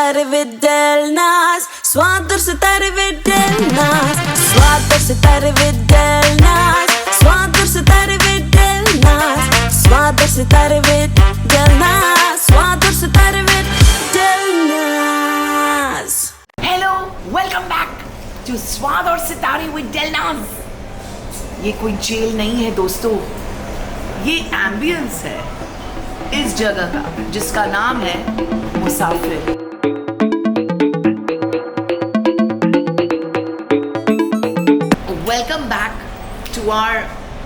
sitarre vid Delnas. Swador sitarre vid Delnas. Swador sitarre vid Delnas. Swador sitarre vid Delnas. Swador sitarre vid Delnas. Swador sitarre vid Delnas. Hello, welcome back to Swad aur सितारे with Delnaz. ये कोई jail नहीं है दोस्तों, ये ambience है इस जगह का जिसका नाम है मुसाफिर। वेलकम बैक टू आवर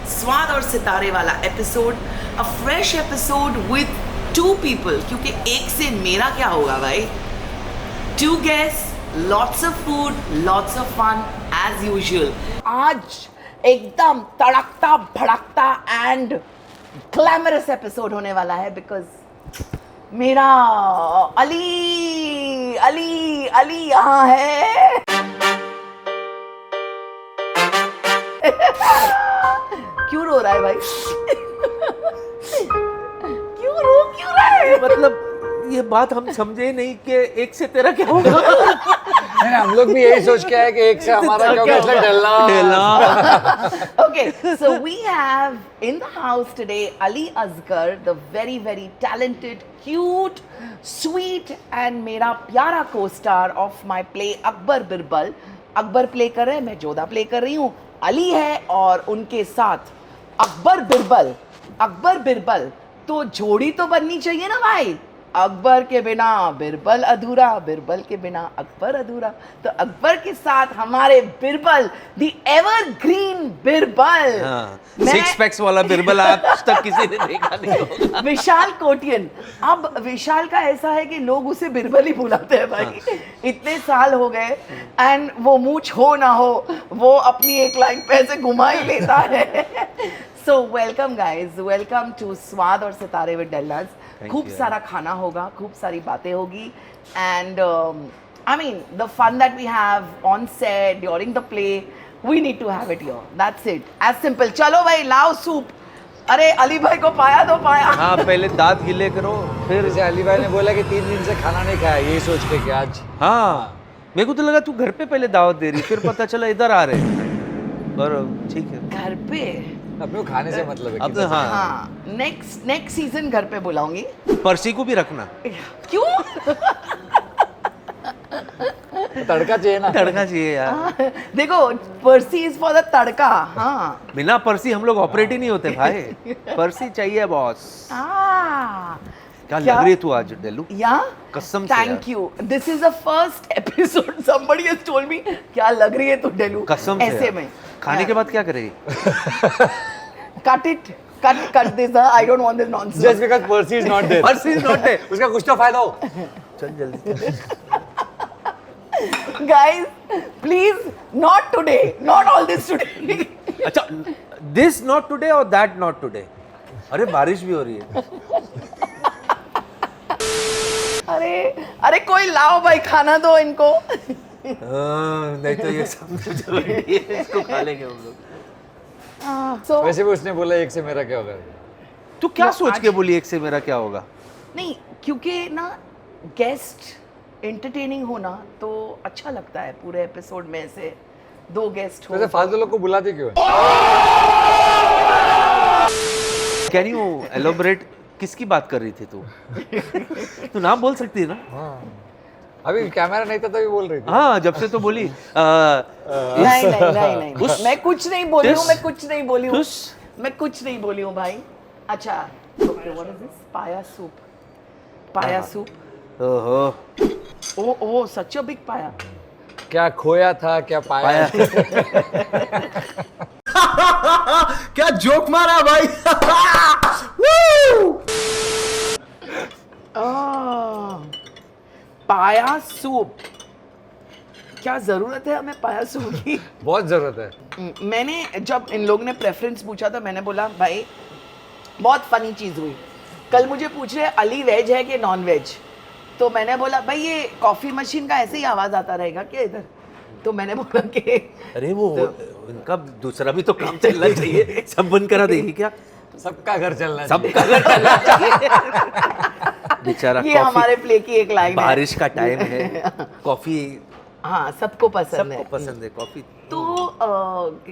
स्वाद और सितारे वाला episode, a fresh episode with two people, क्योंकि एक से मेरा क्या होगा भाई। Two guests, lots of food, lots of fun as usual. आज एकदम तड़कता भड़कता एंड ग्लैमरस एपिसोड होने वाला है बिकॉज मेरा अली अली अली यहाँ है। क्यों रो रहा है भाई? क्यों रहा है? मतलब ये बात हम समझे नहीं कि एक से तेरा क्या होगा। नहीं, हम लोग भी यही सोच के आए कि एक से हमारा क्या होगा, इसलिए डलना। Okay, so we have in the house today Ali Asghar, the very talented, cute, sweet and मेरा प्यारा co-star of my play Akbar Birbal. Akbar play कर रहे हैं, मैं जोधा प्ले कर रही हूँ। अली है और उनके साथ अकबर बिरबल, तो जोड़ी तो बननी चाहिए ना भाई। अकबर के बिना बिरबल अधूरा, बिरबल के बिना अकबर अधूरा। तो अकबर के साथ हमारे Birbal, the evergreen Birbal, six packs वाला बिरबल आज तक किसी ने देखा नहीं होगा। विशाल कोटियन। अब विशाल का ऐसा है कि लोग उसे बिरबल ही बुलाते हैं भाई। इतने साल हो गए एंड वो मूंछ हो ना हो, वो अपनी एक लाइन पे ऐसे घुमा ही लेता है। So welcome guys, welcome to Swad aur सितारे विद डेलनाज। खूब सारा खाना होगा, खूब सारी बातें होगी and I mean the fun that we have on set during the play, we need to have it here, that's it, as simple. चलो भाई लाओ सूप। अरे अली भाई को पाया दो पाया। हाँ, पहले दांत गिले करो फिर। जैसे अली भाई ने बोला कि 3 दिन से खाना नहीं खाया, यही सोच के कि आज। हाँ, मेरे को तो लगा तू घर पे पहले दावत दे रही, फिर पता चला इधर आ रहे। पर ठीक है, घर पे अपने खाने से मतलब है। अब तो हाँ, नेक्स्ट सीजन घर पे बुलाऊंगी। पर्सी को भी रखना। क्यों? तड़का चाहिए ना, तड़का चाहिए यार। देखो, पर्सी इज फॉर द तड़का। हाँ, बिना पर्सी हम लोग ऑपरेट ही नहीं होते भाई। पर्सी चाहिए बॉस। क्या लग रही है तू आज डेलू? या कसम से thank you, this is the first episode somebody has told me क्या लग रही है तू डेलू। कसम से ऐसे में खाने के बाद क्या करेगी? cut this, I don't want this nonsense. Just because Percy is not there. Percy is not there. उसका कुछ तो फायदा हो। चल जल्दी। Guys, please, not today, not all this today. अच्छा, दिस नॉट टुडे और दैट नॉट टुडे। अरे बारिश भी हो रही है। अरे कोई लाओ भाई, खाना दो इनको। नहीं तो ये सब इसको खा लेंगे हम लोग। So, वैसे भी उसने बोला एक से मेरा क्या होगा। तू क्या सोच के बोली एक से मेरा क्या होगा? नहीं, क्योंकि ना गेस्ट एंटरटेनिंग होना तो अच्छा लगता है। पूरे एपिसोड में से 2 गेस्ट हो। वैसे फालतू लोग को बुलाते क्यों है? कैन यू एलोबरेट, किसकी बात कर रही थी तू? तू नाम बोल सकती है ना? हाँ, अभी कैमरा नहीं था तभी बोल रही थी। हाँ, जब से तो बोली। नहीं, मैं कुछ नहीं बोली हूँ, मैं कुछ नहीं बोली हूँ भाई। अच्छा, okay, what is this? पाया सूप। ओहो, ओह, such a big पाया। क्या खोया था, क्या पाया? क्या जोक मारा भाई। पाया सूप, क्या जरूरत है हमें पाया सूप की? बहुत जरूरत है। मैंने जब इन लोगों ने प्रेफरेंस पूछा था, मैंने बोला भाई बहुत फनी चीज़ हुई। कल मुझे पूछ रहे अली वेज है कि नॉन वेज, तो मैंने बोला भाई ये कॉफ़ी मशीन का ऐसे ही आवाज़ आता रहेगा क्या इधर? तो मैंने बोला कि अरे वो इनका दूसरा भी तो काम चलना चाहिए, सब बंद करा देगी क्या? सबका घर चलना सबका घर चलना चाहिए। बेचारा ये कॉफी- हमारे प्ले की एक लाइन है। बारिश का टाइम है, कॉफी हाँ, सबको पसंद है। सबको पसंद है कॉफी। तो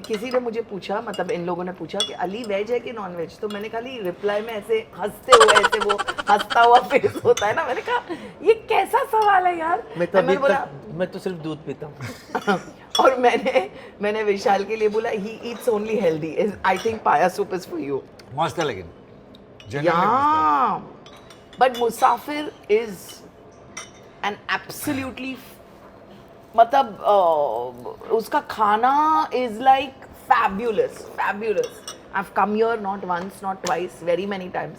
किसी ने मुझे पूछा, मतलब इन लोगों ने पूछा कि अली वेज है कि नॉन वेज, तो मैंने खाली रिप्लाई में ऐसे हंसते हुए, ऐसे वो हंसता हुआ फेस होता है ना, मैंने कहा ये कैसा सवाल है यार। मैं तो सिर्फ दूध पीता हूँ। और मैंने विशाल के लिए बोला he eats only healthy, I think पाया सूप इज फॉर यू। मस्त है लेकिन या but Musafir is an absolutely, मतलब उसका खाना is like fabulous. I have come here not once not twice, very many times.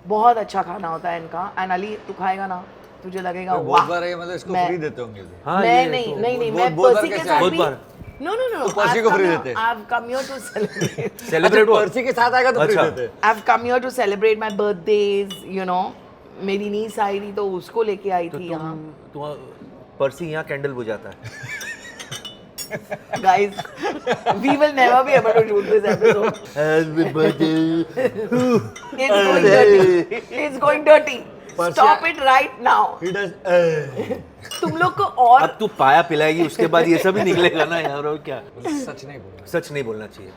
बहुत अच्छा खाना होता है इनका। एंड अली तू खाएगा ना, तुझे लगेगा बहुत वाह। बार है, मतलब इसको मैं- फ्री देते होंगे। हाँ, मैं ये नहीं तो नहीं नहीं, बहुत- मैं बहुत बार पर्सी के कैसे साथ बहुत भी बार। नो नो नो, तो पर्सी को free देते हैं। I have come here to celebrate celebrate हुआ। पर्सी के साथ आएगा तो फ्री अच्छा। देते हैं। I have come here to celebrate my birthdays, you know. मेरी नीस आई थी तो उसको लेके आई तो थी यहाँ। तुम पर्सी यहाँ कैंडल बुझाता है। Guys, we will never be able to shoot this episode. Happy birthday। It's going dirty. It's going dirty. Stop it right now. He does, तुम लोग को और अब तू पाया पिलाएगी, उसके बाद ये सब ही निकलेगा ना यार, और क्या। सच नहीं बोल सच नहीं बोलना चाहिए।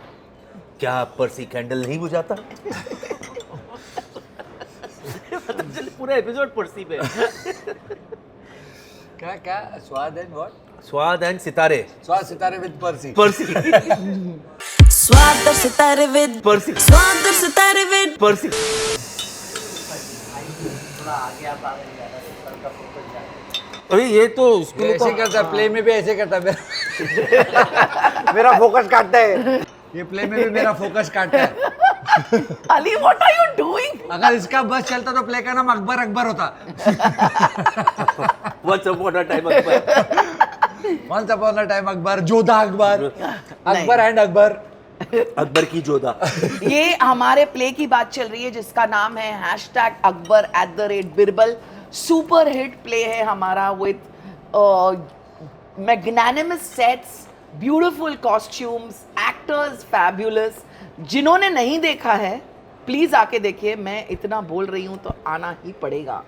क्या पर्सी कैंडल नहीं बुझाता? मतलब चल पूरा एपिसोड पर्सी पे है। क्या क्या स्वाद एंड व्हाट? स्वाद एंड सितारे। स्वाद सितारे विद पर्सी। पर्सी स्वाद और सितारे विद पर्सी स्वाद और सितारे विद पर्सी। अरे ये तो ये ऐसे करता है, प्ले में भी ऐसे करता है। मेरा फोकस काटता है। ये प्ले में भी मेरा फोकस काटता है। Ali, what are you doing? अगर इसका बस चलता तो प्ले का नाम अकबर अकबर होता। Once upon a time Akbar. Once upon a time Akbar, Jodha Akbar, Akbar and Akbar. Akbar की जोधा। ये हमारे प्ले की बात चल रही है जिसका नाम है #Akbar@Birbal। सुपर हिट प्ले है हमारा with magnanimous sets, beautiful costumes, actors fabulous. जिन्होंने नहीं देखा है प्लीज आके देखिए। मैं इतना बोल रही हूँ तो आना ही पड़ेगा,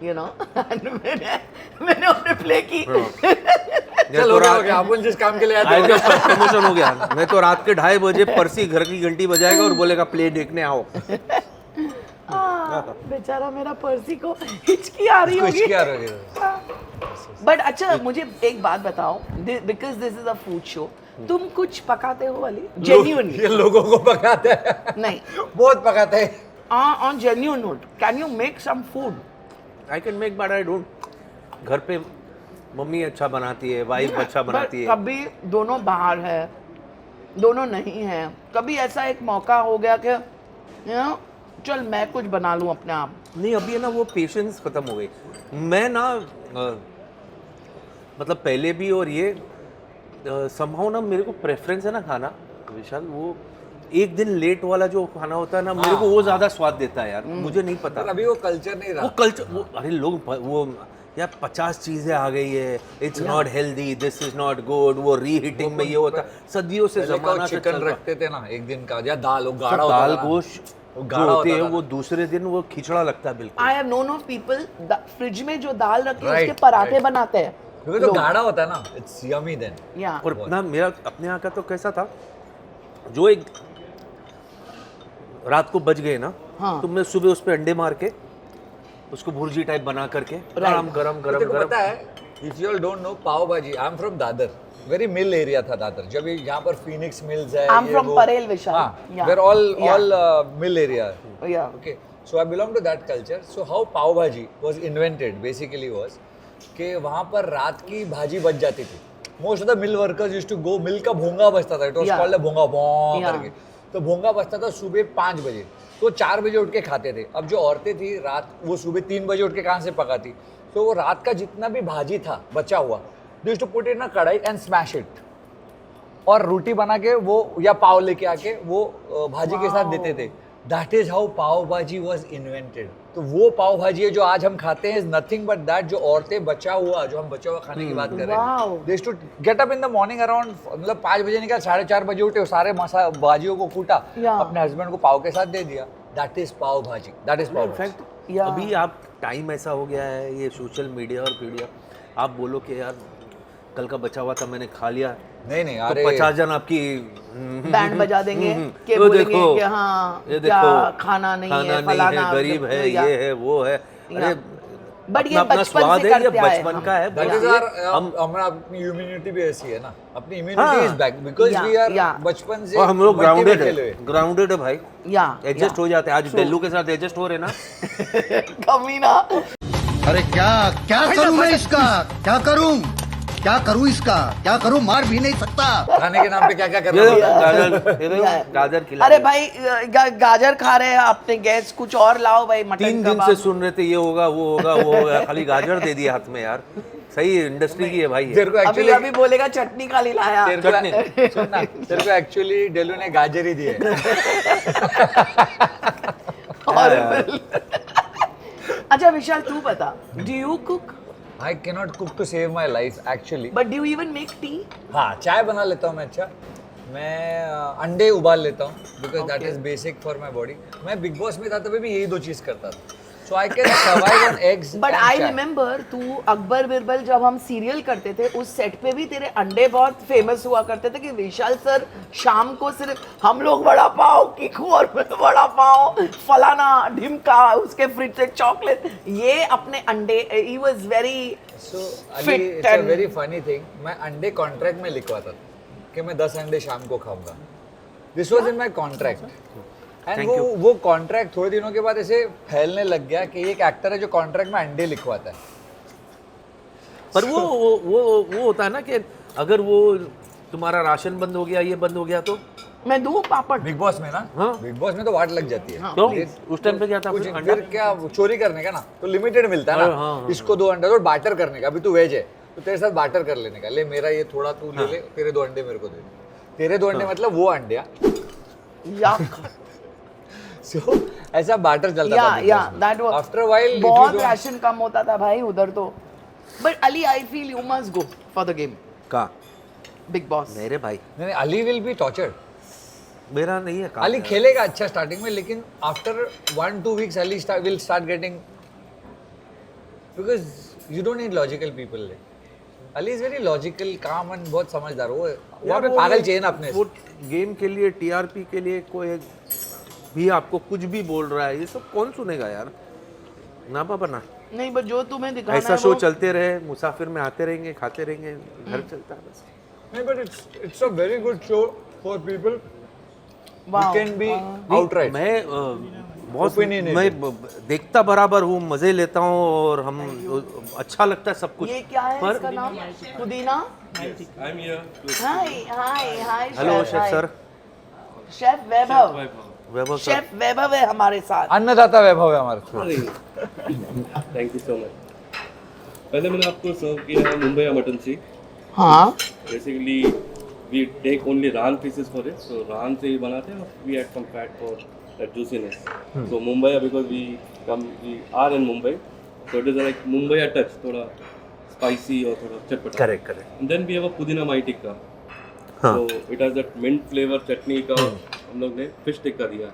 यू नो। मैंने अपने प्ले की चलो हो गया, अपन जिस काम के लिए आए थे। आएगा, प्रमोशन हो गया। मैं तो रात के 2:30 बजे पर्सी घर की घंटी बजाएगा और बोलेगा प्ले देखने आओ। बेचारा मेरा पर्सी को हिचकी आ रही होगी। क्या रह गया? बट अच्छा, मुझे एक बात बताओ, because this is a food show, तुम कुछ पकाते हो अली? जेन्युइनली? ये लोगों को पकाते हैं। नहीं, बहुत पकाते हैं। On genuine note, can you make some food? I can make but I don't. घर पे मम्मी अच्छा बनाती है, वाइफ अच्छा बनाती है। कभी दोनों बाहर है, दोनों नहीं है, कभी ऐसा एक मौका हो गया कि यू नो चल मैं कुछ बना लूं अपने आप? नहीं, अभी है ना वो पेशेंस खत्म हो गई। मैं ना मतलब पहले भी, और ये समहाउ ना मेरे को प्रेफरेंस है ना खाना, विशाल, वो एक दिन लेट वाला जो खाना होता है ना, मेरे को वो ज्यादा स्वाद देता है यार। मुझे नहीं पता पर अभी वो कल्चर नहीं वो रहा। कल्चर, वो अरे लोग वो यार 50 चीजें आ गई है, it's not healthy, this is not good, वो रीहीटिंग में ये होता, सदियों से जमाना से चिकन चल रहा। रखते थे ना एक दिन का, या दाल, वो गाढ़ा सब होता दाल था। गोश्त वो जो गाढ़ा होती है होता था। वो दूसरे दिन वो खिचड़ा लगता है बिल्कुल। I have known of people fridge में जो दाल रखी है Right, उसके पराठे right. बनाते हैं क्योंकि तो लोग। गाढ़ा होता है ना, इट्स यमी देन। या और ना मेरा अपने यहाँ का तो कैसा था, जो एक रात को बच गए ना, हाँ। तो मैं सुबह उस पे अंडे मार के उसको भुर्जी टाइप बना करके गरम गरम गरम तेरे को गरम। पता है, if you all don't know, pav bhaji, I am from Dadar, very mill area था दादर। जब यहाँ पर फिनिक्स मिल्स है, I'm from Parel, Vishal. Yeah. Where all Yeah. Mill area. या Okay, so I belong to that culture. So how pav bhaji was invented basically was कि वहाँ पर रात की भाजी बच जाती थी। Most of the mill workers used to go, मिल का भोंगा बजता था, it was Yeah. called a Bhonga भों Yeah. करके। तो भोंगा बजता था सुबह 5 बजे, तो 4 बजे उठ के खाते थे। अब जो औरतें थी रात, वो सुबह 3 बजे उठ के कहाँ से पकाती? तो वो रात का जितना भी भाजी था बचा हुआ, they used to put it in a कढ़ाई and smash it, और रोटी बना के वो या पाव लेके आके वो भाजी के साथ देते थे। दैट इज हाउ पाव भाजी वॉज इन्वेंटेड। तो वो पाव भाजी है जो आज हम खाते हैं, इज नथिंग बट दैट, जो औरतें बचा हुआ, जो हम बचा हुआ खाने की बात कर रहे Wow. हैं। They to get up in the morning around, मतलब 5 बजे निकल, 4:30 बजे उठे, सारे मसा भाजियों को कूटा, Yeah. अपने हस्बैंड को पाव के साथ दे दिया। दैट इज पाव भाजी, दैट इज पाव भाजी। In fact Yeah. अभी आप टाइम ऐसा हो गया है, ये सोशल मीडिया और पीडिया, आप बोलो कि यार कल का बचा हुआ था मैंने खा लिया, नहीं नहीं तो अरे 50 जन आपकी बैंड बजा देंगे कि वो बोलेंगे देखो, कि हाँ ये क्या देखो, खाना नहीं खाना है, नहीं फलाना है, गरीब है, या- ये है, वो है। अरे बट ये अपना बचपन स्वाद से है, ये करते आए बचपन हम। का है। दैट इज ये आवर हम हमारा अपनी इम्यूनिटी भी ऐसी है ना, अपनी हाँ। Immunity is back because Yeah, we are yeah. बचपन से और हम लोग मट्टी में ग्राउंडेड खेले है, हुए। ग्राउंडेड है भाई, या एडजस्ट हो जाते हैं। आज डेल्लू के साथ एडजस्ट हो रहे ना। कमीना। अरे क्या क्या करूं मैं इसका, क्या करूं इसका, क्या करूं, मार भी नहीं सकता। खाने के नाम पे क्या क्या कर ये रहे हो गाजर, ये देखो, गाजर खिला अरे दिया। भाई गाजर खा रहे हैं अपने गैस, कुछ और लाओ भाई, मटन 3 दिन कबाब। से सुन रहे थे ये होगा वो होगा वो होगा, खाली गाजर दे दिया हाथ में यार। सही इंडस्ट्री की है भाई ये। तेरे को अभी एक्चुअली अभी बोलेगा चटनी खाली लाया। सुन ना, तेरे को एक्चुअली डेलू ने गाजर ही दिए। Horrible. अच्छा विशाल तू बता, do you cook I can not cook to save my life actually. But do even make tea? हाँ चाय बना लेता हूँ मैं। अच्छा मैं अंडे उबाल लेता हूँ because that Okay. Is basic for my body. मैं बिग बॉस में था तभी भी यही 2 चीज़ करता था, so I can survive on eggs. But I remember to Akbar Birbal जब हम सीरियल करते थे उस सेट पे भी तेरे अंडे बहुत फेमस हुआ करते थे कि विशाल सर शाम को सिर्फ हम लोग वड़ा पाव किकू और वड़ा पाव फलाना ढिमका उसके फ्रिज से चॉकलेट ये अपने अंडे he was very so Fit it's a and- very funny thing. मैं अंडे कॉन्ट्रैक्ट में लिखवाता था कि मैं 10 अंडे शाम को खाऊंगा। This was in my contract and Thank you. वो कॉन्ट्रैक्ट थोड़े दिनों के बाद ऐसे फैलने लग गया कि एक एक्टर है जो कॉन्ट्रैक्ट में अंडे लिखवाता है। पर वो होता है ना कि अगर वो तुम्हारा राशन बंद हो गया, ये बंद हो गया तो मैं दूं पापड़। बिग बॉस में ना, हाँ। बिग बॉस में तो वाट लग जाती है। हाँ। तो Please, उस टाइम पे क्या था कुछ फिर? अंडा? फिर क्या चोरी करने का ना, तो लिमिटेड मिलता है हाँ, ना। हाँ, इसको 2 अंडे, तो बार्टर करने का। अभी तू वेज है तो तेरे साथ बार्टर कर लेने का, ले मेरा ये थोड़ा तू ले ले, तेरे 2 अंडे मेरे को दे दे। तेरे 2 अंडे मतलब वो अंडे। या सो ऐसा बार्टर चलता था या दैट वाज आफ्टर व्हाइल बहुत राशन कम होता था भाई उधर तो। But Ali I feel you must go for the game का बिग बॉस। मेरे भाई नहीं, अली विल बी टॉर्चर्ड। मेरा नहीं है काम अली यार। खेलेगा अच्छा स्टार्टिंग में, लेकिन after 1-2 weeks Ali will start getting, because you don't need logical people. Ali is very logical काम एंड बहुत समझदार। वो वहाँ पे वो पागल ये- चाहिए ना अपने वो गेम के लिए, टीआरपी के लिए कोई भी आपको कुछ भी बोल रहा है, ये सब कौन सुनेगा यार? ना पापा ना। नहीं बट जो तुम्हें दिखाना ऐसा है शो वो चलते रहे, मुसाफिर में आते रहेंगे, खाते रहेंगे, घर चलता है बस। नहीं, but it's a very good show for people who Wow. can be नहीं, outright. मैं बहुत Opinionated. मैं देखता बराबर हूँ, मजे लेता हूँ और हम अच्छा लगता है सब कुछ। ये क्या है पर इसका नाम? पुदीना। I'm here. Hi hi hi hello chef sir, chef Vaibhav. Vaibhav sir. Chef Vaibhav है हमारे साथ। अन्नदाता वैभव है हमारे Thank you so much. पहले मैंने आपको सर्व किया है मुंबई मटन सीख। हाँ Basically, we take only raw pieces for it. So raw से ही बनाते हैं और we add some fat for that juiciness. So Mumbai because we are in Mumbai, so it is like Mumbai touch, थोड़ा spicy और थोड़ा चटपटा. Correct correct. And then we have a पुदीना माई टिक्का. हाँ। So it has that mint flavor चटनी का हम लोग ने फिश टिक्का दिया है।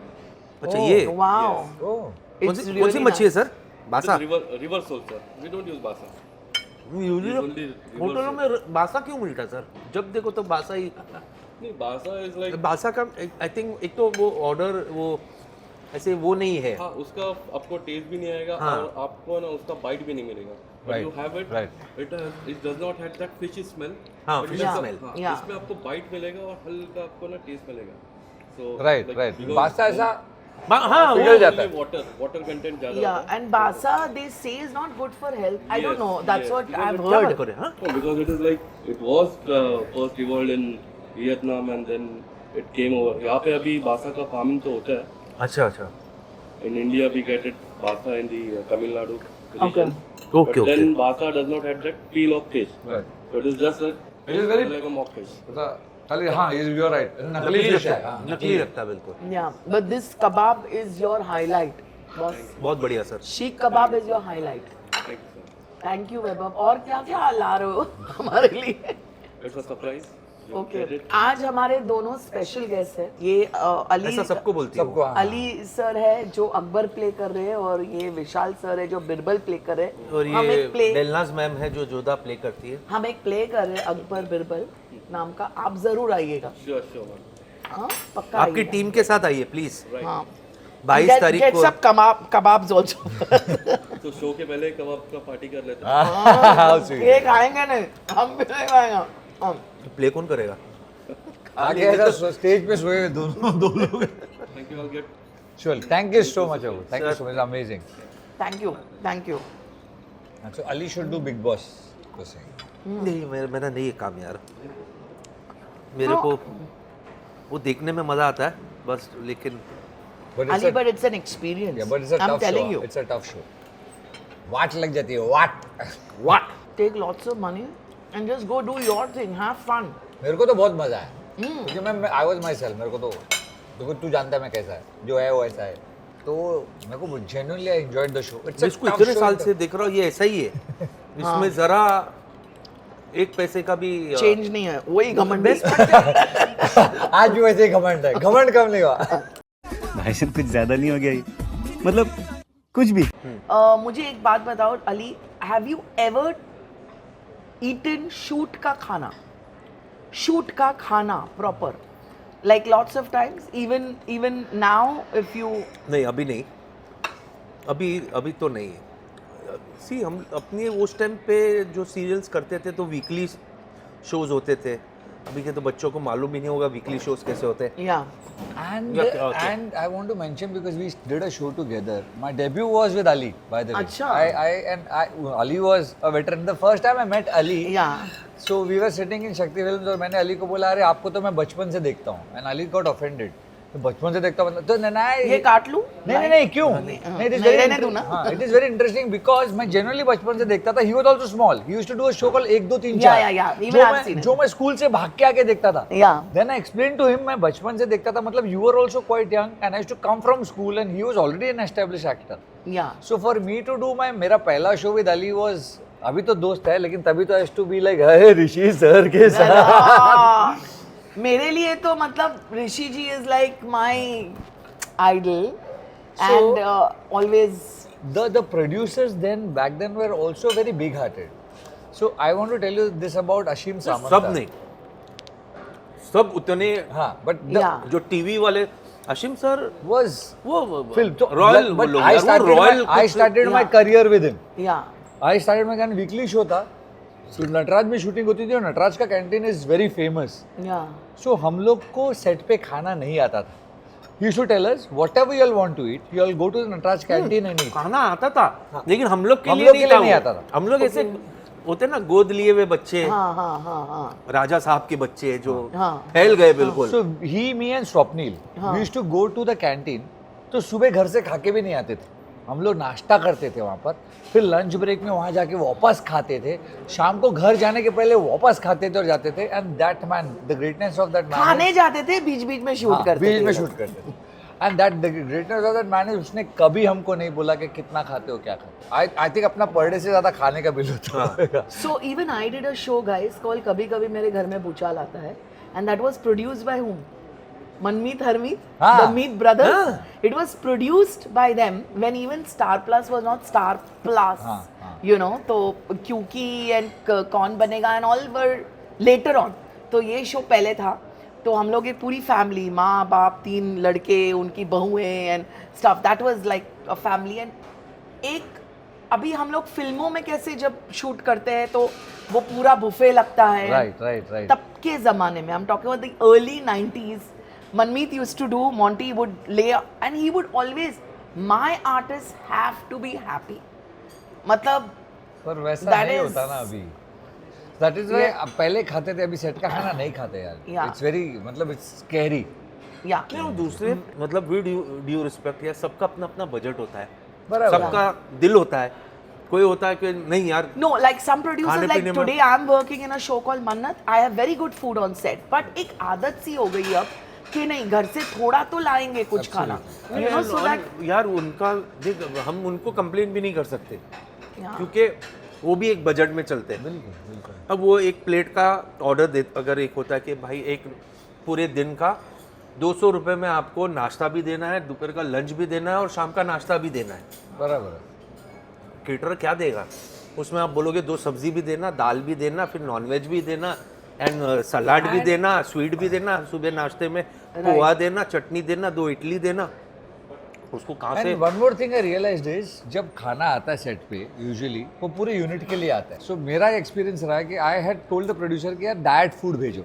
अच्छा ये वाओ कौन सी मच्छी है sir? Basa? River sole sir, we don't use basa. Usually only river होटलों में बासा क्यों मिलता है सर? जब देखो तो बासा ही। नहीं बासा इज लाइक बासा का आई थिंक एक तो वो ऑर्डर वो ऐसे वो नहीं है। हाँ उसका आपको टेस्ट भी नहीं आएगा हाँ। और आपको ना उसका बाइट भी नहीं मिलेगा. But Right, you have it. right. It does not have that fishy smell. हाँ, but fishy it has smell. हाँ, Yeah. इसमें आपको बाइट मिलेगा और हल्का आपको ना टेस्ट मिलेगा. So right like, right. because बासा ऐसा हाँ वो पिघल जाता है। वाटर कंटेंट ज्यादा या होता है. And basa they say is not good for health. I don't Yes, no that's yes, what because I have क्या बात हर्ड। करे? हाँ No, because it is like it was first evolved in Vietnam and then it came over. यहाँ पे अभी बासा का farming तो होता है. अच्छा अच्छा In India we get it basa in the Tamil Nadu Okay. region. Okay, But okay. then basa does not have that feel of fish. Right. So it is just a, It is very- like a mock fish. खाली हाँ you are right, नकली fish है। हाँ, नकली लगता है बिल्कुल। Yeah but this kebab is your highlight boss. बहुत बढ़िया sir. Seekh kebab is your highlight. Thank you, sir. Thank you Vaibhav. और क्या क्या ला रहे हो हमारे लिए? It's a surprise. ओके आज हमारे दोनों स्पेशल गेस्ट हैं। ये अली ऐसा सबको बोलती है सबको वो। हाँ। अली सर है जो अकबर प्ले कर रहे हैं और ये विशाल सर है जो बिरबल प्ले कर रहे हैं। और हम ये एक प्ले बेलनाज मैम है जो जोधा प्ले करती है। हम एक प्ले कर रहे हैं अकबर बिरबल नाम का, आप जरूर आइएगा। Sure, sure, man. हाँ पक्का आपकी आइएगा। टीम के साथ आइए प्लीज। हाँ 22 तारीख get को some kebabs also। तो शो के पहले कबाब का पार्टी कर लेते हैं। How sweet. ये खाएंगे नहीं, हम भी नहीं खाएंगे। हम प्ले कौन करेगा? आगे ऐसा स्टेज पे सोए हुए दो लोग। Thank you, I'll get Sure. Thank you so much, Abu. Thank you so much. It's amazing. Thank you. And so Ali should do Big Boss. तो सही। नहीं मेरा नहीं है काम यार। मेरे को वो देखने में मजा आता है बस, लेकिन But it's Ali, a, but it's an experience. yeah, but it's a I'm tough telling show. you. It's a tough show. वाट लग जाती है वाट। What Take lots of money and just go do your thing. Have fun. मेरे को तो बहुत मजा आया क्योंकि मैं आई वाज माई सेल्फ। मेरे को तो देखो तू जानता है मैं कैसा है, जो है वो ऐसा है। तो मेरे को genuinely I enjoyed the show. It's इसको इतने साल से देख रहा हूँ, ये ऐसा ही है। इसमें जरा एक पैसे का भी Change नहीं है, वही घमंड है। आज भी वैसे ही घमंड है, घमंड कम नहीं हुआ। भाई साहब कुछ ज्यादा नहीं हो गया ये? मतलब कुछ भी। मुझे एक बात बताओ Ali, have you ever eaten shoot का खाना? शूट का खाना proper, like lots of times, even now if you. नहीं अभी नहीं, अभी तो नहीं है। सी हम अपने उस टाइम पे जो सीरियल्स करते थे तो वीकली शोज होते थे। अभी के तो बच्चों को मालूम ही नहीं होगा वीकली शोज कैसे होते हैं। या And Yeah, okay. and I want to mention because we did a show together. My debut was with Ali, by the way. Acha. Ali was a veteran. The first time I met Ali, या so we were sitting in Shakti Films और मैंने अली को बोला अरे आपको तो मैं बचपन से देखता हूँ। And Ali got offended. तो बचपन से देखता मतलब तो नहीं ये काट लूं? नहीं क्यों नहीं it is नहीं, very रहने दूं ना? हाँ it is very interesting because मैं generally बचपन से देखता था। He was also small. He used to do a show called 1 2 3 4 Yeah. Even I've seen it. जो मैं स्कूल से भाग के आके देखता था। Yeah. Then I explained to him मैं बचपन से देखता था मतलब you were also quite young and I used to come from school and he was already an established actor. या So for me to do मेरा पहला शो with Ali was अभी तो दोस्त है लेकिन तभी तो I used to be like अरे ऋषि सर के साथ। मेरे लिए तो मतलब Rishi ji is like my idol and always The producers then back then were also very big hearted. So I want to tell you this about Ashim Samanta. सब नहीं, सब उतने हाँ but Yeah. जो टीवी वाले अशीम सर was वो film तो royal but I started my career with him. या I started my weekly show था। So नटराज में शूटिंग होती थी और नटराज का कैंटीन इज वेरी फेमस। या सो हम लोग को सेट पे खाना नहीं आता था। He used to tell us whatever you all want to eat, you all go to the Nataraj canteen and eat. खाना आता था लेकिन हम लोग के हम लिए लोग के लिए नहीं नहीं था आता वो। था। हम लोग ऐसे होते ना गोद लिए हुए बच्चे, हाँ राजा साहब के बच्चे जो हाँ। फैल गए बिल्कुल। So he, me and Swapnil, we used to go to the canteen. तो सुबह घर से खा के भी नहीं आते थे, हम लोग नाश्ता करते थे वहाँ पर, फिर लंच ब्रेक में वहाँ जाके वापस खाते थे, शाम को घर जाने के पहले वापस खाते थे और जाते थे। And that man, the greatness of that man, खाने जाते थे, बीच बीच में शूट करते थे। बीच में शूट करते थे। And that the greatness of that man, उसने कभी हमको नहीं बोला कि कितना खाते हो क्या खाते हो। आई थिंक अपना पर डे से ज्यादा खाने का बिल होता है। So even I did a show, guys, called कभी कभी मेरे घर में भूचाल आता है, and that was produced by whom? Manmeet Harmeet, हाँ. the Meet brothers. It was produced by them when even Star Plus was not Star Plus. हाँ. You know, तो क्योंकि and कौन बनेगा and all were later on. तो ये show पहले था, तो हम लोग एक पूरी फैमिली, माँ बाप, 3 लड़के, उनकी बहुएं and stuff, that was like a family. And एक अभी हम लोग फिल्मों में कैसे जब शूट करते हैं तो वो पूरा बुफे लगता है, राइट। तब के ज़माने में, I am talking about the early 90s, Manmeet used to do, Monty would lay and he would always, my artists have to be happy. मतलब पर वैसा That नहीं is- होता ना अभी। दैट इज व्हाई पहले खाते थे, अभी सेट का खाना नहीं खाते यार। Yeah. इट्स वेरी मतलब इट्स स्कैरी। या क्यों दूसरे मतलब वी ड्यू रिस्पेक्ट यार, सबका अपना अपना बजट होता है, बराबर। सबका दिल होता है। कोई होता है कि नहीं यार No, like some producers, खाने like पीने में- today I'm working in a show called Mannat. I have very good food on set, but एक आदत सी हो गई अब कि नहीं, घर से थोड़ा तो लाएंगे कुछ खाना, you know, so that यार उनका देख, हम उनको कंप्लेन भी नहीं कर सकते Yeah. क्योंकि वो भी एक बजट में चलते हैं। बिल्कुल बिल्कुल। अब वो एक प्लेट का ऑर्डर दे, अगर एक होता है कि भाई एक पूरे दिन का 200 रुपये में आपको नाश्ता भी देना है, दोपहर का लंच भी देना है और शाम का नाश्ता भी देना है, बराबर है। केटर क्या देगा? उसमें आप बोलोगे 2 सब्जी भी देना, दाल भी देना, फिर नॉनवेज भी देना एंड सलाद भी देना, स्वीट भी देना, सुबह नाश्ते में पोहा देना, चटनी देना, 2 इडली देना, उसको कहाँ से? And one more thing I realized is, जब खाना आता है सेट पे यूजुअली वो पूरे यूनिट के लिए आता है। सो मेरा एक्सपीरियंस रहा है कि I had told the producer कि यार डाइट फूड भेजो,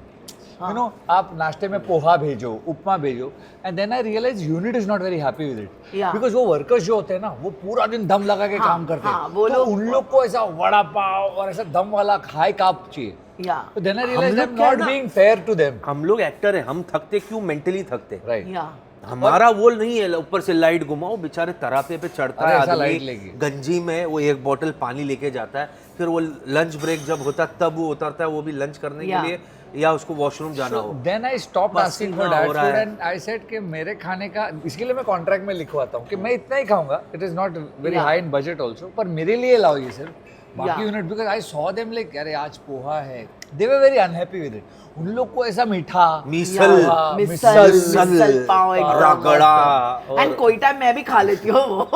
यू नो, आप नाश्ते में पोहा भेजो, उपमा भेजो, and then I realize unit is not very happy with it, Yeah. Because वो वर्कर्स जो होते हैं ना वो पूरा दिन दम लगा के काम करते हाँ, हैं, वो तो लोग- उन लोग को ऐसा वड़ा पाव और ऐसा दम वाला हाई कार्ब चाहिए। या तो then I realize I am लोग क्या है नॉट ना- बीइंग फेयर टू देम। हम लोग एक्टर हैं, हम थकते क्यों? मेंटली थकते। राइट। या हमारा वो नहीं है ऊपर से लाइट घुमाओ, बेचारे तरापे पे चढ़ता अरे है ऐसा लाइट आदमी लेगी। गंजी में, वो 1 बॉटल पानी लेके जाता है, फिर वो लंच ब्रेक जब होता है तब वो उतरता है, वो भी लंच करने Yeah. के लिए या उसको वॉशरूम जाना हो। Then I stop bus asking for इतना डाइट हो रहा फूड है। एंड आई सेड कि मेरे खाने का, इसके लिए मैं कॉन्ट्रैक्ट में लिखवाता हूँ कि मैं इतना ही खाऊंगा, it is not very Yeah. High in budget also, पर मेरे लिए लाओ ये सिर्फ, बाकी Yeah. Unit, because I saw them like अरे आज पोहा है, they were very unhappy with it. उन लोग को ऐसा मीठा मिसल, पोहा, मिसल पाव रगड़ा एंड कोई टाइम मैं भी खा लेती हूँ वो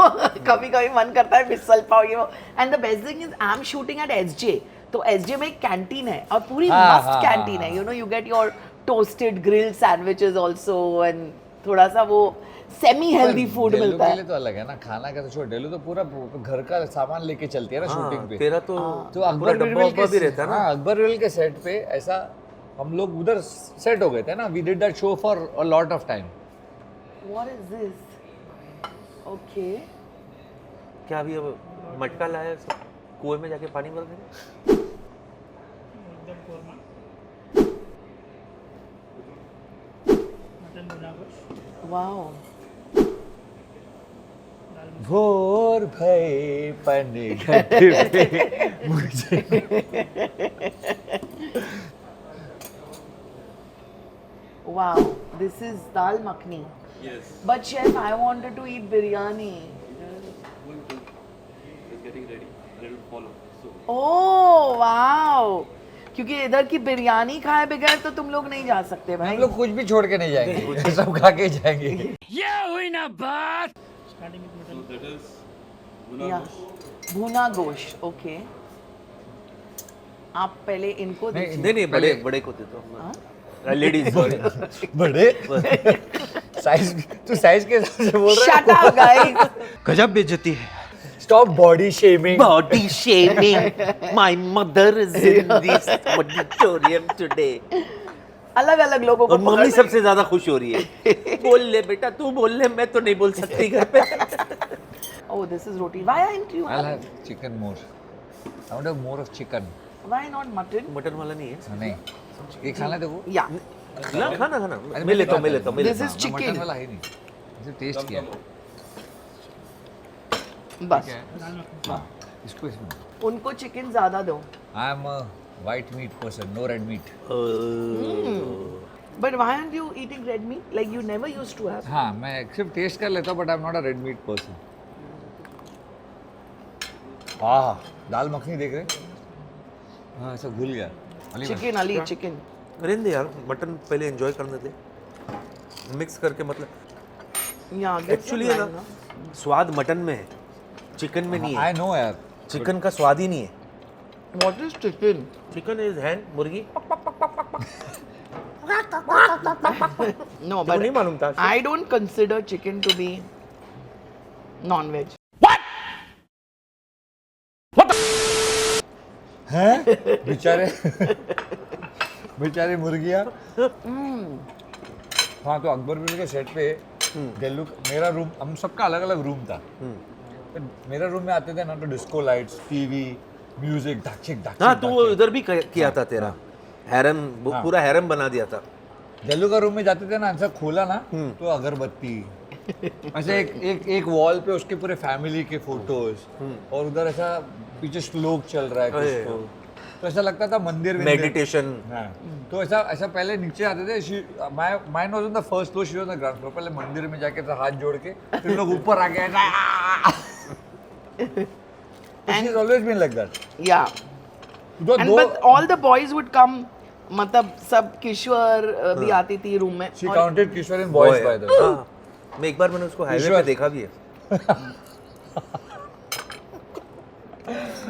कभी कभी मन करता है मिसल पाव ये वो। And the best thing is I am shooting at SJ, तो एसजे में एक कैंटीन है और पूरी हाँ, मस्त हाँ, कैंटीन है, you know, you get your toasted grilled sandwiches also and थोड़ा सा वो सेमी हेल्दी फूड डेलू मिलता के है। लिए तो अलग है ना, खाना का तो छोड़, डेलू तो पूरा घर का सामान लेके चलती है ना शूटिंग पे। तेरा तो तो पूरा अकबर डब्बा रिविल वब्बा भी के, रहता है ना। हाँ, अकबर रिविल के सेट पे ऐसा हम लोग उधर सेट हो गए थे ना, we did that show for a lot of time. What is this? Okay, क्या अभी अब मटका लाया सब कुएं में जाके पानी भर देंगे? वाओ, भोर भय पनघट पे मुझे wow, this is dal makhni. Yes. But chef, I wanted to eat biryani. It's getting ready. And it will follow. So Oh wow! क्योंकि इधर की बिरयानी खाए बगैर तो तुम लोग नहीं जा सकते भाई। हम लोग कुछ भी छोड़ के नहीं जाएंगे, सब खा के ही जाएंगे। so that is guna या gosh. भुना गोश्त, ओके। आप पहले इनको नहीं, नहीं नहीं, बड़े बड़े को दे दो, लेडीज सॉरी। बड़े साइज, तू साइज के हिसाब से बोल रहा शट अप गाइस। गजब बेइज्जती है। है। Stop body shaming. Body shaming. My mother is in this auditorium today. अलग अलग लोगों को और मम्मी पकड़- सबसे ज्यादा खुश हो रही है। बोल ले बेटा, तू बोल ले, मैं तो नहीं बोल सकती घर पे। Oh, this is roti. Why aren't you I'll having? have chicken more. I want to have more of chicken. Why not mutton? Mutton वाला नहीं है। नहीं, ये खाना देखो। Yeah. ना खाना खाना, अरे मैं लेता हूँ, मैं खाता लेता हूँ, मैं This लेता is हूँ। chicken. मटन वाला है नहीं, इसे टेस्ट किया। बस हाँ, इसको इसमें। उनको चिकन ज्यादा दो। I am a white meat person, no red meat. But why aren't you eating red meat? Like you never used to have. हाँ, मैं सिर्फ टेस्ट कर लेता हूँ, but I'm not a red meat person. आह, दाल मखनी देख रहे? हाँ, ऐसा घुल गया। अली भाई, Chicken, Ali, chicken. रहने दे यार, मटन पहले एंजॉय करने दे, मिक्स करके, मतलब Yeah, get some एक्चुअली है lime, ना, स्वाद मटन में है, चिकन में नहीं I है। know यार। चिकन का स्वाद ही नहीं है। no? What is chicken? Chicken is hand, मुर्गी। No, तुमको but नहीं मालूम था? I don't consider chicken to be non-veg. हैं? बेचारे बेचारे मुर्गियाँ। हाँ, तो अकबर बिल के सेट पे दिल्लू, मेरा रूम, हम सबका अलग अलग रूम था। तो मेरा रूम में आते थे ना तो डिस्को लाइट्स, टीवी, म्यूजिक, धाचिक धाचिक। हाँ, तो वो इधर भी किया था तेरा हैरम, हाँ। पूरा हैरम बना दिया था। दिल्लू का रूम में जाते थे ना, ऐसा खोला ना तो अगरबत्ती, ऐसे एक वॉल पे उसके पूरे फैमिली के फोटोज, और उधर ऐसा पीछे श्लोक चल रहा है अरे। कुछ तो ऐसा लगता था मंदिर मेडिटेशन। हाँ, तो ऐसा ऐसा पहले नीचे आते थे, mine was on the first floor, she was on the ground floor. पहले मंदिर में जाके हाथ जोड़ के फिर लोग ऊपर आ गए। she's always been like that. Yeah. तो And दो but all the boys would come. मतलब सब किशोर भी आती थी रूम में. she और- counted Kishore in boys by the way. हाँ, मैं एक बार मैंने उसको हाईवे पे ईश्वर। देखा भी है.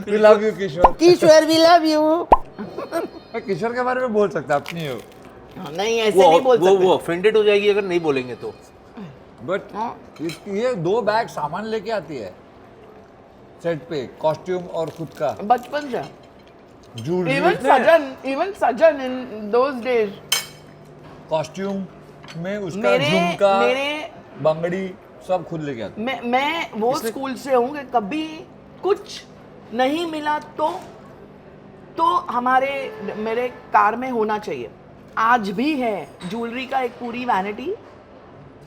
We love you Kishore. किशोर भी लव यू. मैं किशोर के बारे में बोल सकता अपनी हो. नहीं ऐसे नहीं बोल सकते. वो ऑफेंडेड हो जाएगी अगर नहीं बोलेंगे तो. बट हाँ। ये 2 बैग सामान लेके आती है सेट पे, कॉस्ट्यूम और खुद का बचपन से. Jewellery, Even Sajan in those days. Costume में उसका मेरे झुमका, मेरे बंगड़ी सब खुद लेके आती. मैं वो स्कूल से हूँ कि कभी कुछ नहीं मिला तो हमारे मेरे कार में होना चाहिए. आज भी है ज्वेलरी का एक पूरी vanity,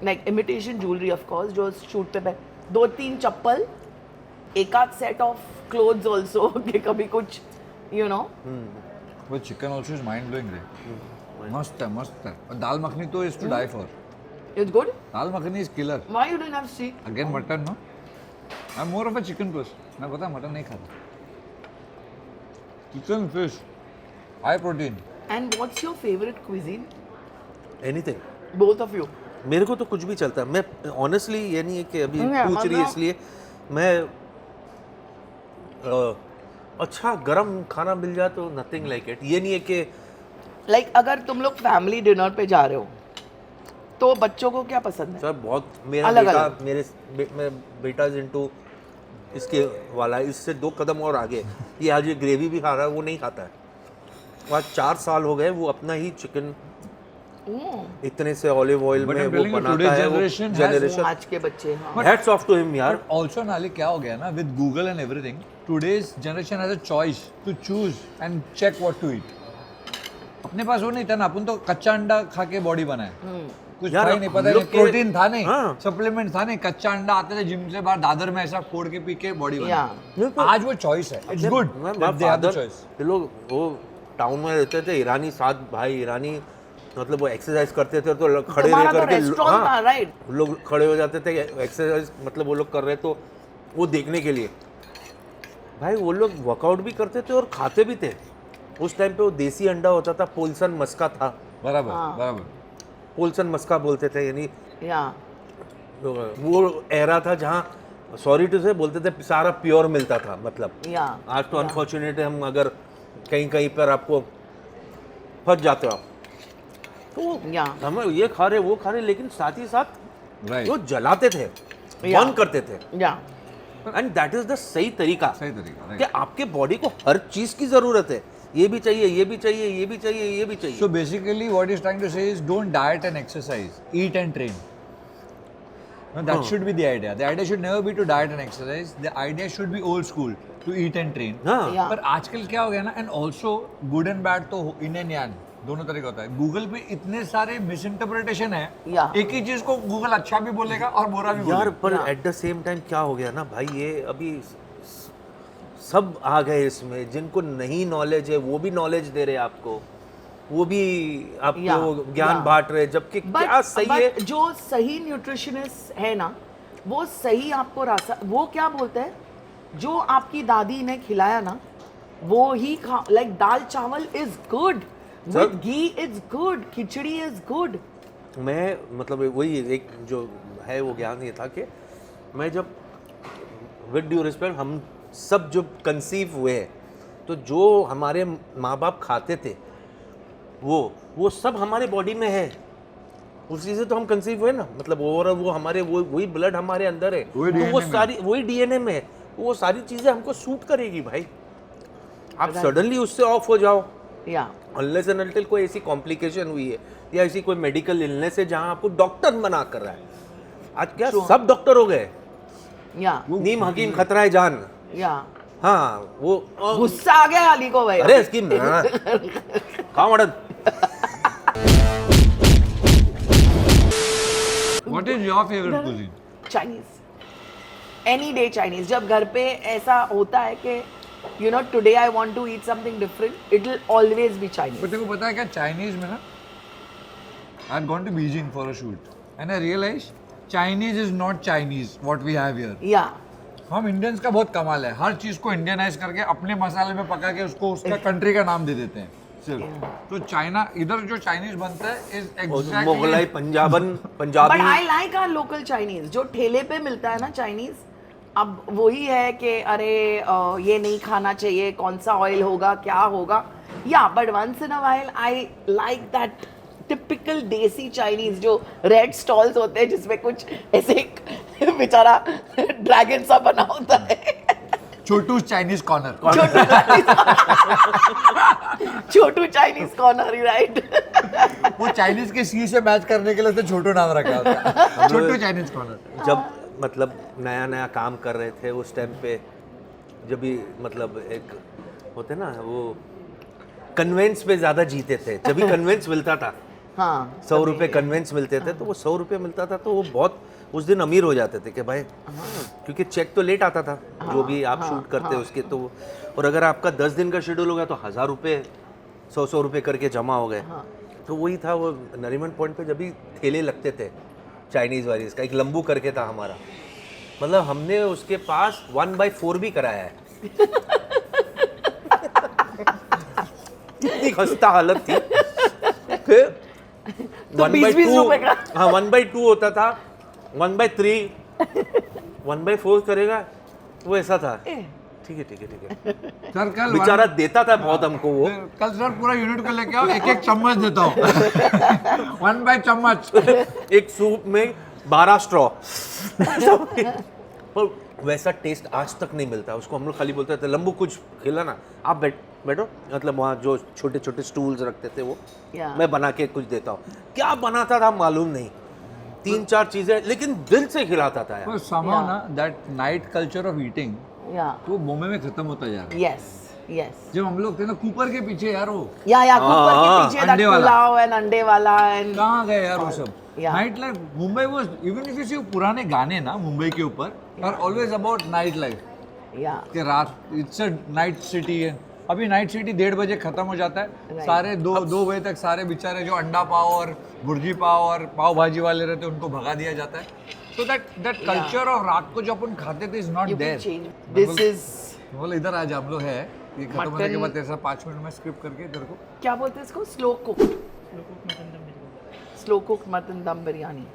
like imitation jewellery of course, जो शूट पे 2-3 चप्पल, एक आध सेट ऑफ क्लोथ्स ऑल्सो कि कभी कुछ यू नो. वो chicken also is mind blowing रे. मस्त है. और दाल मखनी तो is to die for. It's good. Dal makhani is killer. Why you don't have see. Again mutton no. I am more of a chicken person. मैं पता मटन नहीं खाता. Chicken, fish, high protein. And what's your favourite cuisine? Anything. Both of you. मेरे को तो कुछ भी चलता है. मैं ऑनेस्टली ये नहीं है कि अभी नहीं, पूछ रही है मतलब- इसलिए मैं अच्छा गरम खाना मिल जाए तो नथिंग लाइक इट. ये नहीं है कि लाइक अगर तुम लोग फैमिली डिनर पे जा रहे हो तो बच्चों को क्या पसंद है? सर बहुत मेरा अलग बेटा अलग। मैं बेटा इज इनटू इसके वाला, इससे 2 कदम और आगे. ये आज ये ग्रेवी भी खा रहा है, वो नहीं खाता है. आज 4 साल हो गए वो अपना ही चिकन इतने से ऑलिव ऑयल But में I'm वो telling you, बनाता today's है. वो generation has जनरेशन आज के बच्चे. हाँ. हैट्स ऑफ टू हिम यार. Also नाली क्या हो गया ना with Google and everything, today's generation has a choice to choose and check what to eat. अपने पास वो नहीं था ना, अपन तो कच्चा अंडा खा के बॉडी बनाए. कुछ यार, था ही नहीं, पता हम लोग नहीं, के- प्रोटीन था नहीं, हाँ। सप्लीमेंट था नहीं, कच्चा अंडा आते थे जिम से बाहर दादर में ऐसा फोड़ के पी के बॉडी या. बनाए. आज वो चॉइस है. It's good that they have the choice. ये लोग वो टाउन में रहते थे, ईरानी 7 भाई ईरानी, मतलब वो एक्सरसाइज करते थे तो खड़े रह तुम्हारा तो करके रेस्टोरेंट था, राइट? लोग खड़े हो जाते थे एक्सरसाइज, मतलब वो लोग कर रहे तो वो देखने के लिए. भाई वो लोग वर्कआउट भी करते थे और खाते भी थे. उस टाइम पे वो देसी अंडा होता था, पोल्सन मस्का था. बराबर हाँ. बराबर. पोल्सन मस्का बोलते थे, यानी या. वो एरा था जहाँ सॉरी टू से बोलते थे सारा प्योर मिलता था. मतलब या. आज तो अनफॉर्चुनेट हम अगर कहीं कहीं पर आपको फंस जाते हो आप, तो या. हम ये खा रहे वो खा रहे, लेकिन साथ ही साथ राइट. वो जलाते थे, या. बर्न करते थे. या. एंड दैट इज द सही तरीका सही तरीका. कि आपके बॉडी को हर चीज की जरूरत है. ये भी चाहिए, ये भी चाहिए, ये भी चाहिए, ये भी चाहिए. So basically, what he's trying to say is, don't diet and exercise, eat and train. No, that should be the idea. The idea should never be to diet and exercise. The idea should be old school, to eat and train. हाँ. या. पर आजकल क्या हो गया ना, and also good and bad तो in and यान दोनों तरीका होता है. गूगल पे इतने सारे मिस इंटरप्रिटेशन है. या. एक ही चीज को गूगल अच्छा भी बोलेगा और बुरा भी यार बोलेगा. पर हाँ. एट द सेम टाइम क्या हो गया ना भाई, ये अभी सब आ गए इसमें. जिनको नहीं नॉलेज है वो भी नॉलेज दे रहे हैं आपको, वो भी आपको या, ज्ञान या. बांट रहे हैं, जबकि क्या सही है. जो सही न्यूट्रिशनिस्ट है ना, वो सही आपको रास्ता, वो क्या बोलते हैं, जो आपकी दादी ने खिलाया ना वो ही खा. लाइक दाल चावल is good, with ghee is good, khichdi is good. मैं मतलब वही एक जो है वो ज्ञान ये था कि मैं जब विद ड्यू रिस्पेक्ट हम सब जो कंसीव हुए हैं, तो जो हमारे माँ बाप खाते थे वो सब हमारे बॉडी में है. उसी से तो हम कंसीव हुए ना, मतलब ओवरऑल वो हमारे वही ब्लड हमारे अंदर है, वही तो DNA वो में सारी वही डीएनए में है. वो सारी चीज़ें हमको सूट करेगी भाई. आप सडनली उससे ऑफ हो जाओ, या. अनलेस एंड अनटिल कोई ऐसी कॉम्प्लिकेशन हुई है या ऐसी कोई मेडिकल इलनेस है जहां आपको डॉक्टर मना कर रहा है. आज क्या सब डॉक्टर हो गए. या. नीम हकीम खतरा है जान. या. हाँ वो गुस्सा आ गया अली को भाई. अरे स्कीम खाओ mutton. What is your favorite cuisine? Chinese. Any day Chinese. जब घर पे ऐसा होता है कि you know today I want to eat something different, it will always be Chinese. But तेरे को पता है क्या, चाइनीज में ना, I had gone to Beijing for a shoot and I realized Chinese is not Chinese what we have here. या. हम Indians का बहुत कमाल है, हर चीज को इंडियनाइज करके अपने मसाले में पका के उसको उसका कंट्री का नाम दे देते हैं सिर्फ। तो चाइना, इधर जो चाइनीज बनता है is exactly Mughlai Punjabi but I like our local Chinese, जो ठेले पे मिलता है ना चाइनीज, अब वही है कि अरे ये नहीं खाना चाहिए, कौन सा ऑयल होगा, क्या होगा, या but once in a while I like that typical desi Chinese जो रेड स्टॉल्स होते हैं जिसमें कुछ ऐसे एक बेचारा ड्रैगन सा बना होता है। छोटू चाइनीज कॉर्नर। छोटू चाइनीज कॉर्नर, राइट। वो चाइनीज के सी से मैच करने के लिए उसने छोटू नाम रखा होता है, छोटू चाइनीज कॉर्नर। जब मतलब नया नया काम कर रहे थे उस टाइम पे, जब भी मतलब एक होते ना वो कन्वेंस पे ज्यादा जीते थे, जब भी कन्वेंस मिलता था, हाँ 100 रुपए कन्वेंस मिलते थे, तो वो 100 रुपए मिलता था तो वो बहुत उस दिन अमीर हो जाते थे कि भाई, क्योंकि चेक तो लेट आता था जो भी आप शूट करते उसके, तो और अगर आपका 10 दिन का शेड्यूल हो गया तो 1000 रुपए 100 रुपए करके जमा हो गए। तो वही था वो नरीमन पॉइंट पे जब भी ठेले लगते थे चाइनीज वाइनीज का, एक लंबू करके था हमारा, मतलब हमने उसके पास 1/4 भी कराया है। इतनी खस्ता हालत थी। फिर तो 20-20 रुपए का। हाँ 1/2 होता था, 1/3, 1/4 करेगा, वो ऐसा था। ठीक है सर कल बेचारा देता था बहुत हमको वो। कल सर पूरा यूनिट को लेके आओ, एक एक चम्मच देता हूँ। 1 बाय चम्मच। एक सूप में 12 स्ट्रॉ। पर वैसा टेस्ट आज तक नहीं मिलता उसको। हम लोग खाली बोलते थे लंबू कुछ खिलाना, आप बैठो, मतलब वहाँ जो छोटे छोटे स्टूल्स रखते थे वो मैं बना के कुछ देता हूँ। क्या बनाता था मालूम नहीं, 3-4 चीजें, लेकिन दिल से खिलाता था यार। somehow ना that night culture of eating तो बॉम्बे में खत्म होता जा रहा है। यस जब हम लोग थे ना कूपर के पीछे यार, वो या कुकर के पीछे दैट अंडे वाला। पुलाव एंड अंडे वाला एंड कहाँ गए यार वो सब। Yeah. Night life Mumbai was, even if you see पुराने गाने ना मुंबई के ऊपर are always about night life, या कि रात इट्स अ नाइट सिटी है। अभी नाइट सिटी 1:30 बजे खत्म हो जाता है, सारे 2 बजे तक सारे बेचारे जो अंडा पाव और भुर्जी पाव और पाव भाजी वाले रहते हैं उनको भगा दिया जाता है। सो दैट कल्चर ऑफ रात को जो अपन खाते थे is not there. This is बोले इधर आज हम लोग है, ये खत्म होने के बाद तेरे साथ 5 मिनट में स्क्रिप्ट करके तेरे को क्या बोलते हैं इसको, स्लो कुक मटन दम बिरयानी।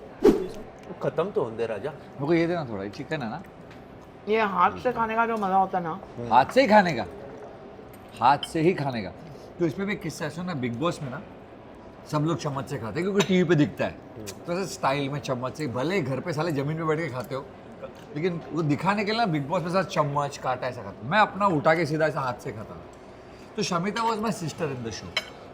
खत्म तो होंगे राजा। मेरे को ये देना थोड़ा, चिकन है ना, ये हाथ से खाने का जो मजा होता है ना, हाथ से ही खाने का, हाथ से ही खाने का। तो इसमें भी एक किस्सा है ना, बिग बॉस में ना सब लोग चम्मच से खाते हैं क्योंकि टीवी पे दिखता है, तो ऐसे स्टाइल में चम्मच से, भले ही घर पे साले जमीन पे बैठ के खाते हो, लेकिन वो दिखाने के लिए बिग बॉस में साथ चम्मच काटा ऐसा खाता। मैं अपना उठा के सीधा ऐसा हाथ से खाता था। तो Shamita was my sister in the show,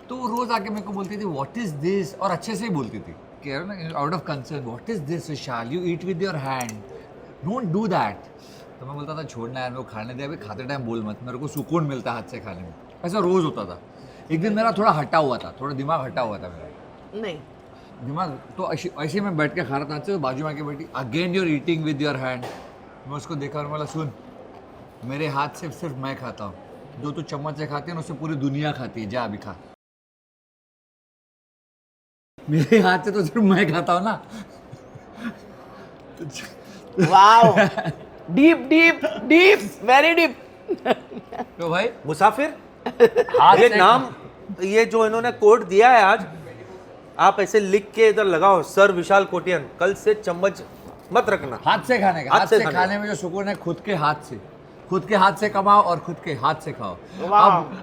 तो वो रोज आके मेरे को बोलती थी व्हाट इज दिस, और अच्छे से ही बोलती थी कि out of concern, what is this Vishal, you eat with your hand, don't do that. तो मैं बोलता था छोड़ना यार, मेरे को खाने दे, अभी खाते टाइम बोल मत, मेरे को सुकून मिलता है हाथ से खाने में। ऐसा रोज होता था। एक दिन मेरा थोड़ा हटा हुआ था, थोड़ा दिमाग हटा हुआ था मेरा, नहीं दिमाग तो ऐसे मैं बैठ के खा रहा था, अच्छे बाजू में आके बैठी, again you're eating with your hand. मैं उसको देखा और बोला सुन, मेरे हाथ से सिर्फ मैं खाता हूँ, जो तू चम्मच से खाती है ना उससे पूरी दुनिया खाती है, जा अभी खा। मेरे हाथ से तो सिर्फ मैं खाता हूँ ना। Wow, deep deep deep, very deep. तो भाई मुसाफिर, हाथ ये से नाम, ये जो इन्होंने कोड दिया है आज, आप ऐसे लिख के इधर लगाओ, सर विशाल कोटियन, कल से चम्मच मत रखना। हाथ से खाने का, हाथ हाथ से से खाने खाने में जो सुकून है, खुद के हाथ से, खुद के हाथ से कमाओ और खुद के हाथ से खाओ।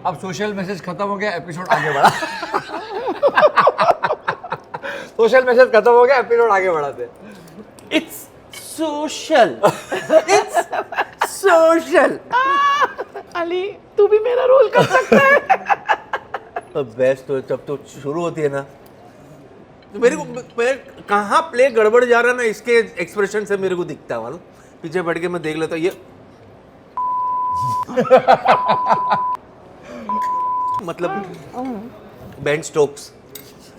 अब सोशल मैसेज खत्म हो गया, एपिसोड आगे बढ़ा। सोशल मैसेज खत्म हो गया, एपिसोड आगे बढ़ाते। It's social, it's social. Ali तू भी मेरा रोल कर सकता है। बेस्ट तो जब तो शुरू होती है ना, तो मेरे को कहाँ प्ले गड़बड़ जा रहा है ना, इसके एक्सप्रेशन से मेरे को दिखता है मालूम। पीछे बैठ के मैं देख लेता हूँ ये मतलब बेन स्टोक्स,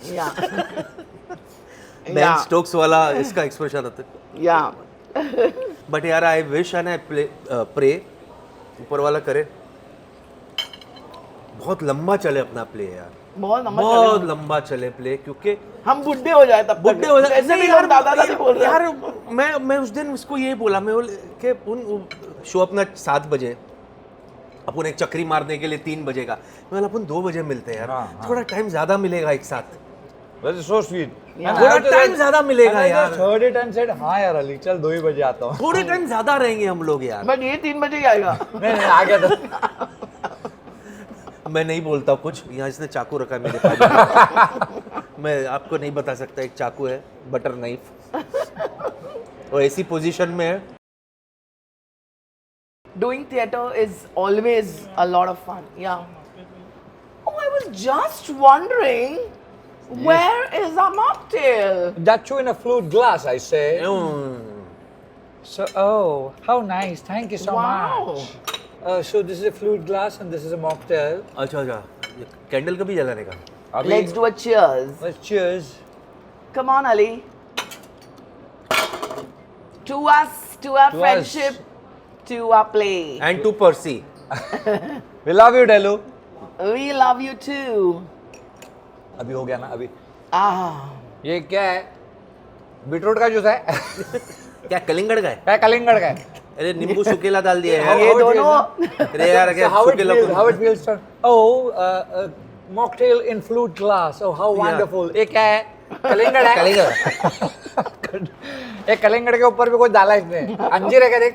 या बेन स्टोक्स वाला इसका एक्सप्रेशन आता है। या बट यार I wish and I pray ऊपर वाला करे बहुत लंबा चले अपना प्ले यार, बहुत लंबा बहुत चलेगा। लंबा चले प्ले, क्योंकि हम बुढ़े हो जाए तब तक। बुढ़े हो जाए। ऐसे भी नहीं लोग दादा दादी बोल रहे हैं। यार मैं उस दिन उसको ये बोला, मैं बोले कि उन शो अपना 7 बजे, अपन एक चक्री मारने के लिए 3 बजे का, मैं बोला अपन 2 बजे मिलते हैं यार, हाँ। थोड़ा टाइम ज्यादा मिलेगा एक साथ, That's so sweet. थोड़ा टाइम ज्यादा मिलेगा यार, Heard it and said, हाँ यार अली चल 2 ही बजे आता हूँ। थोड़े टाइम ज्यादा रहेंगे हम लोग यार। बट ये 3 बजे ही आएगा। नहीं आ गया था। मैं नहीं बोलता कुछ, यहाँ इसने चाकू रखा है मेरे पास। मैं आपको नहीं बता सकता, एक चाकू है, बटर नाइफ, और ऐसी पोजीशन में है। Doing theatre is always a lot of fun. Yeah. Oh, I was just wondering, where is our mocktail? That too in a flute glass, I say. Hmm, So, oh, how nice. Thank you so Wow. much. So this is a flute glass and this is a mocktail. अच्छा अच्छा, candle कभी जलाने का? Let's do a cheers. Let's cheers. Come on, Ali. To us, to our To friendship, to our play. And to Percy. We love you, Delu. We love you too. अभी हो गया ना अभी। Ah. ये क्या है? बीटरूट का juice है? क्या कलिंगड़ का है? क्या कलिंगड़ का है? अरे नींबू सुकेला डाल दिया है ये यार। दोनों अरे यार क्या How it सुकेला feels? को- How it feels? Sir? Oh, mocktail in flute glass. Oh, how wonderful. ये क्या है? कलिंगड़ है? कलिंगड़। ये कलिंगड़ के ऊपर भी कुछ डाला इसने। अंजीर है क्या देख?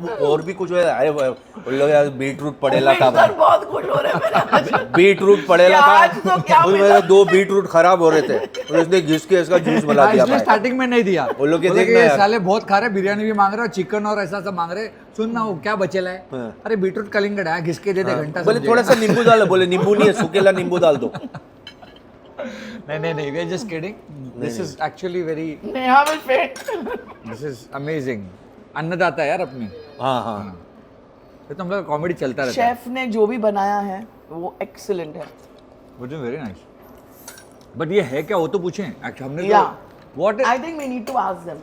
वो और भी कुछ है, अरे वो लोग यार बीटरूट पड़ेला था सर बहुत खुश हो रहे हैं मेरे आज। बीटरूट पड़ेला था, आज तो क्या उसमें मिला? 2 बीटरूट खराब हो रहे थे, और उसने घिस के इसका जूस बना दिया इसलिए भाई। स्टार्टिंग में नहीं दिया। वो लोग ये बोले देखना कि यार। साले बहुत खा रहे, बिरयानी भी मांग रहे और चिकन और ऐसा सब मांग रहे। सुन ना वो क्या बचेला है? हाँ। अरे बीटरूट कलिंगड़ है, घिस के दे दे घंटा बोले समझेगा। थोड़ा सा नींबू डालो, बोले नींबू नहीं है, सुकेला नींबू डाल दो। नहीं, we are just kidding. This is actually very, Neha will faint. this is amazing. अन्नदाता है यार अपने। हाँ हाँ, ये तो हम लोग कॉमेडी चलता रहता है। शेफ ने जो भी बनाया है वो एक्सीलेंट है. Which is very nice. But ये है क्या वो तो पूछें। Actually हमने Yeah. तो what I think we need to ask them.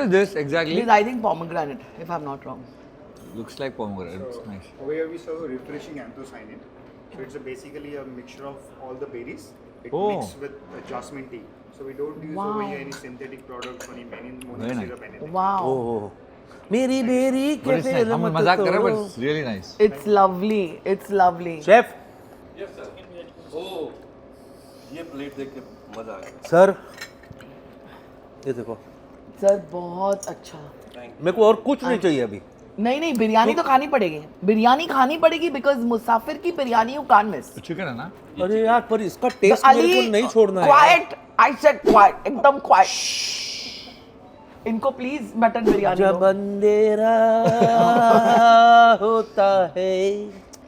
is this exactly? This is, I think, pomegranate, if I'm not wrong. Looks like pomegranate. It's nice. Over here we serve a refreshing anthocyanin. So it's basically a mixture of all the berries. It Oh. mixed with jasmine tea. So we don't use over Wow. here any synthetic products, any Very mono nice. syrup, anything. Wow. ओह मेरी berry But के it's nice. हम मजाक कर रहे हैं but it's really nice. It's lovely. It's lovely. Chef oh, ये plate देख के मजा आ गया। सर, ये देखो, सर बहुत अच्छा. मेरे को और कुछ नहीं चाहिए अभी। नहीं नहीं बिरयानी तो खानी पड़ेगी. बिरयानी खानी पड़ेगी बिकॉज मुसाफिर की biryani you can't miss. Chicken है ना? अरे यार पर इसका टेस्ट मेरे को नहीं छोड़ना है। क्वाइट. I said quite. एकदम क्वाइट. इनको प्लीज मटन बिरयानी जब दो. अंधेरा होता है।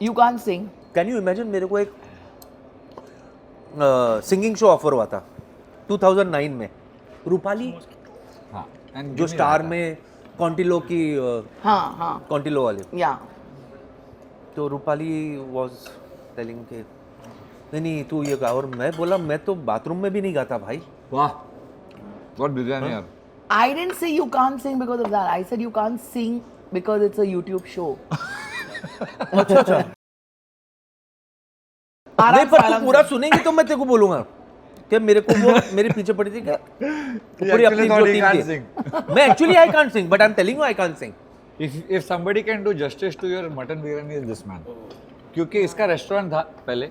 You can't Singh. Can you imagine, मेरे को एक सिंगिंग शो ऑफर हुआ था 2009 में, रूपाली हाँ. And जो give me स्टार that. में कॉन्टिलो की हाँ हाँ कॉन्टिलो वाली, या. तो रूपाली वाज टेलिंग के नहीं नहीं तू ये गा, और मैं बोला मैं तो बाथरूम में भी नहीं गाता भाई। वाह. बहुत बिरयानी यार. I didn't say you can't sing because of that. I said you can't sing because it's a YouTube show. नहीं पर तू आराम पूरा से. सुनेंगे तो मैं तेरे को बोलूंगा कि मेरे को वो मेरे पीछे पड़ी थी क्या, पूरी अपनी actually जो thought he टीम can't थी। मैं actually I can't Singh but I am telling you I can't Singh. If somebody can do justice to your mutton biryani is this man. क्योंकि इसका रेस्टोरेंट था पहले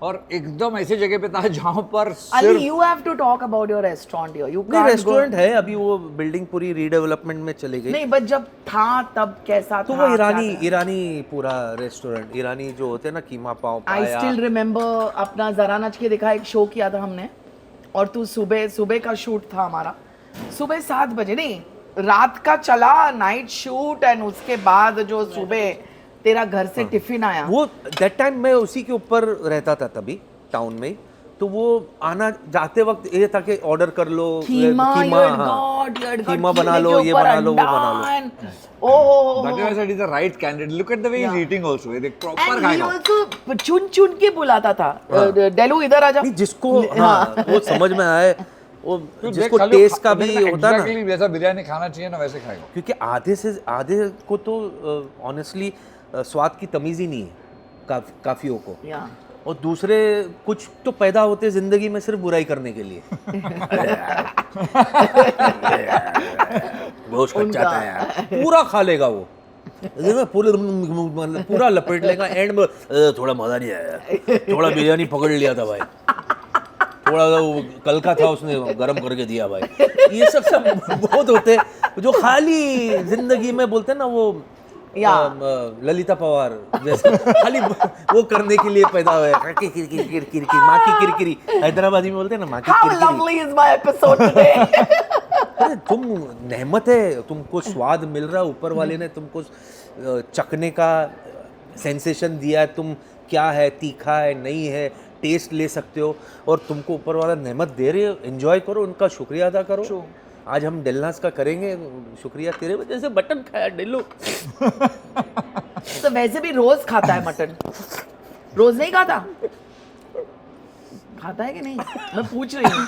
और एकदम ऐसी जगह पे था जहाँ पर Ali, सिर्फ you have to talk about your restaurant here. You नहीं can't रेस्टोरेंट go. है अभी, वो बिल्डिंग पूरी रीडेवलपमेंट में चली गई, नहीं बट जब था तब कैसा तो था? वो ईरानी पूरा रेस्टोरेंट, ईरानी जो होते हैं ना कीमा पाव आई पाया। स्टिल रिमेम्बर अपना जरा नच के देखा एक शो किया था हमने, और तू सुबह का शूट था हमारा, सुबह 7 बजे नहीं रात का चला नाइट शूट, एंड उसके बाद जो सुबह तेरा घर से टिफिन आया. वो दैट टाइम मैं उसी के ऊपर रहता था तभी टाउन में, तो वो आना जाते वक्त ये था कि ऑर्डर कर लो कीमा, हाँ, कीमा बना लो, ये बना लो, वो बना लो। ओह That is why I said he's the right candidate. Look at the way he's Yeah. eating also. ये देख proper एंड ही खाएगा. आल्सो चुन के बुलाता था. डेलू इधर आ जा. नहीं जिसको हाँ, वो समझ में आए, वो तू जिसको देख, खाली टेस्ट का भी देखना होता है ना, exactly जैसा बिरयानी खाना चाहिए ना वैसे खाएगा. क्योंकि आधे को तो ऑनेस्टली स्वाद की तमीज ही नहीं है, काफियों को, या और दूसरे कुछ तो पैदा होते हैं जिंदगी में सिर्फ बुराई करने के लिए। बहुत कच्चा था यार, पूरा खा लेगा वो, पूरा लपेट लेगा, एंड में थोड़ा मजा नहीं आया, थोड़ा बिरयानी पकड़ लिया था भाई, थोड़ा वो कल का था उसने गरम करके दिया भाई। ये सब बहुत होते हैं जो खाली जिंदगी में बोलते हैं ना वो या ललिता पवार जैसे खाली वो करने के लिए पैदा हुए, माँ की किरकिरी, हैदराबादी में बोलते हैं ना माँ की How किरकिरी। lovely is my episode today. अरे तुम नेमत है, तुमको स्वाद मिल रहा है, ऊपर वाले ने तुमको चखने का सेंसेशन दिया है, तुम क्या है, तीखा है नहीं है, टेस्ट ले सकते हो, और तुमको ऊपर वाला नेमत दे रहे हो, एंजॉय करो, उनका शुक्रिया अदा करो। True. आज हम डेलनास का करेंगे शुक्रिया, तेरे वजह से बटन खाया डेलो। तो वैसे भी रोज खाता है मटन, रोज नहीं खाता, खाता है कि नहीं, मैं पूछ रही हूँ।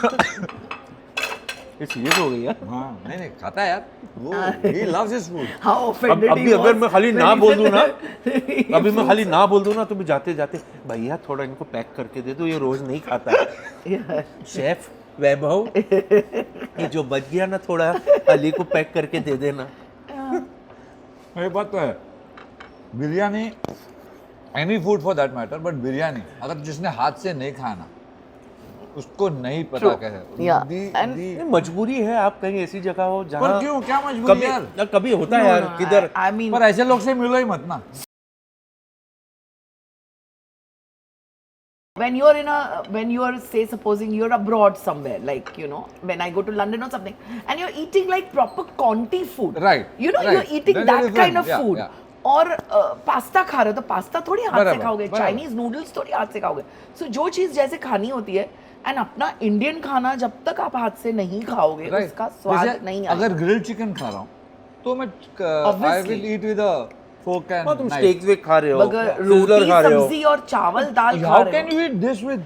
ये सीरियस हो गई यार। हाँ नहीं खाता है यार वो, he loves his food। How offended अभी he अगर was मैं खाली ना when he बोल said दूं ना, that. अभी मैं खाली ना बोल दूं ना, तो भी जाते जाते भैया थोड़ा इनको पैक करके दे दो, ये रोज नहीं खाता है। Yeah. शेफ वैभव, ये जो बच गया ना थोड़ा, अली को पैक करके दे देना। ये बात तो है, biryani, any food for that matter, but biryani अगर जिसने हाथ से नहीं खाया ना, उसको नहीं पता True. क्या है। Yeah. And- ये मजबूरी है, आप कहीं ऐसी जगह हो पर जहाँ क्यों, क्या मजबूरी कभी यार, कभी होता है यार, किधर I mean, पर ऐसे लोग से मिलो ही मत ना। when you're say supposing you're abroad somewhere, like you know when I go to London or something, and you're eating like proper Conti food, Right, you know, right. you're eating There's a that difference, kind of yeah, food, yeah. और pasta खा रहे हो तो pasta थोड़ी हाथ से बराबर, खाओगे, बराबर। चाइनीज नूडल्स थोड़ी हाथ से खाओगे, सो जो चीज जैसे खानी होती है, एंड अपना इंडियन खाना जब तक आप हाथ से नहीं खाओगे Right. उसका स्वाद जैसे नहीं अगर आएगा। ग्रिल्ड चिकन खा रहा हूँ तो मैं I Obviously. Will eat with a fork and तुम स्टेक वेक खा रहे हो, अगर सिज़लर रोटी खा रहे हो, सब्जी और चावल दाल खा हाउ रहे कैन हो, you eat this with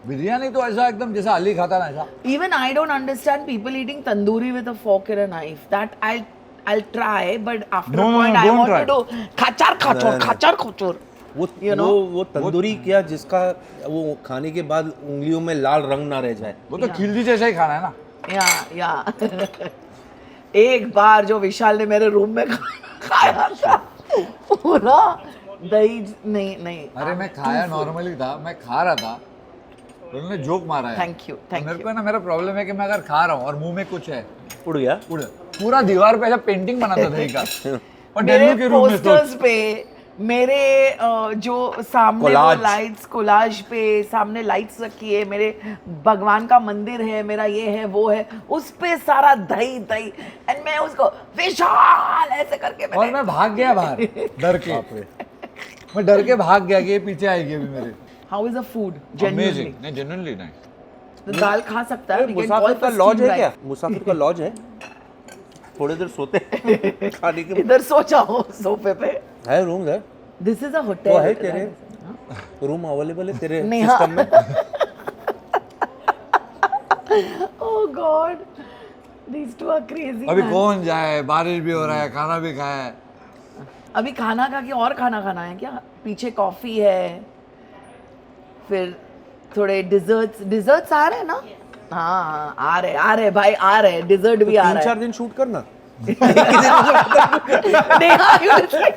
biryani? तो ऐसा एकदम जैसा अली खाता ना ऐसा। even I don't understand people eating tandoori with a fork and a knife. That I'll try, but after No, a no, point no, I don't want try. to do khachar khachor. वो You know? वो तंदूरी क्या जिसका वो खाने के बाद उंगलियों में लाल रंग ना रह जाए। वो तो खिलजी जैसा ही खाना है ना। या एक बार जो विशाल ने मेरे रूम में खाया था पूरा दही, नहीं अरे मैं खाया नॉर्मली था, मैं खा रहा था, उन्होंने जोक मारा है। Thank you, thank मेरे you. को ना, मेरा प्रॉब्लम है कि मैं अगर खा रहा हूँ और मुंह में कुछ है, उड़ गया। उड़ पूरा दीवार पे ऐसा पेंटिंग बनाता दही का, और मेरे डेल्लू के रूम में पोस्टर्स पे, मेरे जो सामने वो Collage. लाइट्स, कोलाज पे सामने लाइट्स रखी है, मेरे भगवान का मंदिर है, मेरा ये है वो है, उस पे सारा दही, एंड मैं उसको विशाल ऐसे करके और मैं भाग गया बाहर डर के, मैं डर के भाग गया कि ये पीछे आएगी अभी मेरे। How is the food genuinely? Amazing, नहीं जेन्युइनली नहीं। तो दाल खा सकता है, we can मुसाफिर call का for लॉज steamed है क्या? rice. मुसाफिर का लॉज है, थोड़ी देर सोते हैं, खाने के इधर सो जाओ सोफे पे। है रूम है, दिस इज अ होटल। वो है तेरे रूम अवेलेबल है तेरे नेहा। सिस्टम में। ओह God, these two are crazy. अभी man. कौन जाए, बारिश भी हो रहा है, खाना भी खाया है। अभी खाना खा के और खाना खाना है क्या? पीछे कॉफी है, फिर थोड़े डिजर्ट्स आ रहे हैं ना? हाँ आ रहे भाई, आ रहे, डिजर्ट भी आ रहा 3-4 है। दिन शूट करना। Neha, are you listening?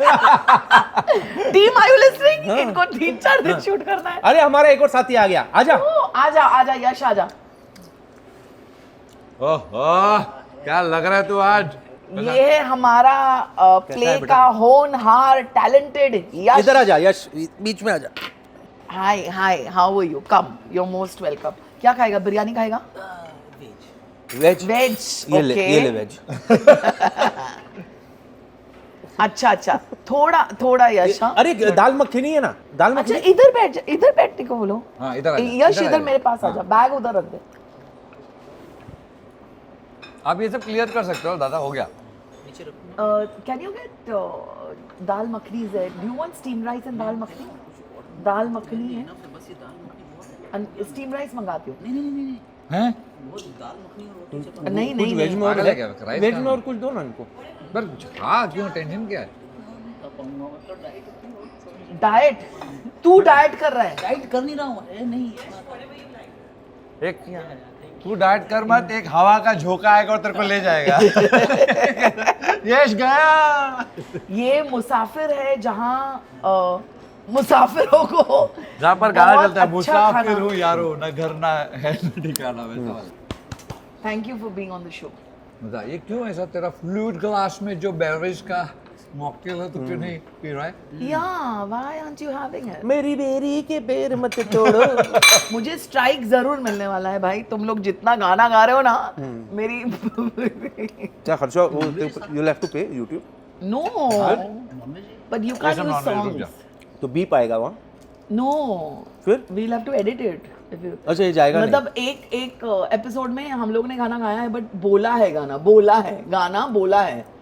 Team are you listening? इनको 3-4 दिन शूट करना है। अरे हमारा एक और साथी आ गया, आजा। ओह, आजा यश आजा। ओह क्या लग रहा है तू आज? ये है हमारा प्ले है का होनहार टैलेंटेड यश। इधर आजा यश, बीच में आजा। Hi how are you? Come, you are most welcome. क्या खाएगा? बिरयानी खाएगा? वेज वेज, ये ले वेज। अच्छा थोड़ा यश। हाँ? अरे दाल मखनी है ना, दाल अच्छा मखनी। इधर बैठने को बोलो। हाँ इधर यश इधर मेरे पास आ जा, बैग उधर रख दे। आप ये सब क्लियर कर सकते हो दादा, हो गया। Can you get dal makhani? Do you want steam rice and dal makhani? Dal makhani है, स्टीम राइस मंगाती हूँ। हैं? नहीं कुछ वेज में और पागल है क्या? राइस वेज खाना। में और कुछ दो ना इनको। पर हाँ क्यों, टेंशन क्या है? डाइट तू डाइट कर रहा है? डाइट कर नहीं रहा हूँ, अरे नहीं एक तू डाइट कर मत, एक हवा का झोंका आएगा और तेरे को ले जाएगा। यश गया। ये मुसाफिर है जहाँ मुसाफिरों को जहाँ पर गाना बहुत चलता है, अच्छा मुसाफिर खाना। हूँ यारो, न घर ना है न ठिकाना, वैसा वाला। Thank you for being on the show. मजा, ये क्यों ऐसा तेरा फ्लूइड ग्लास में जो बेवरेज का मॉकटेल है, तो क्यों नहीं पी रहा है? Yeah, why aren't you having it? मेरी बेरी के बेर मत तोड़ो। मुझे स्ट्राइक जरूर मिलने वाला है भाई, तुम लोग जितना गाना गा रहे हो ना, मेरी क्या खर्चा? You have to pay YouTube। No, but you can use songs. तो बी पाएगा वहाँ। नो, फिर we'll have to edit it. अच्छा, ये जाएगा नहीं। मतलब एक एपिसोड में हम लोग ने गाना गाया है, बट बोला है गाना, बोला है गाना, बोला है।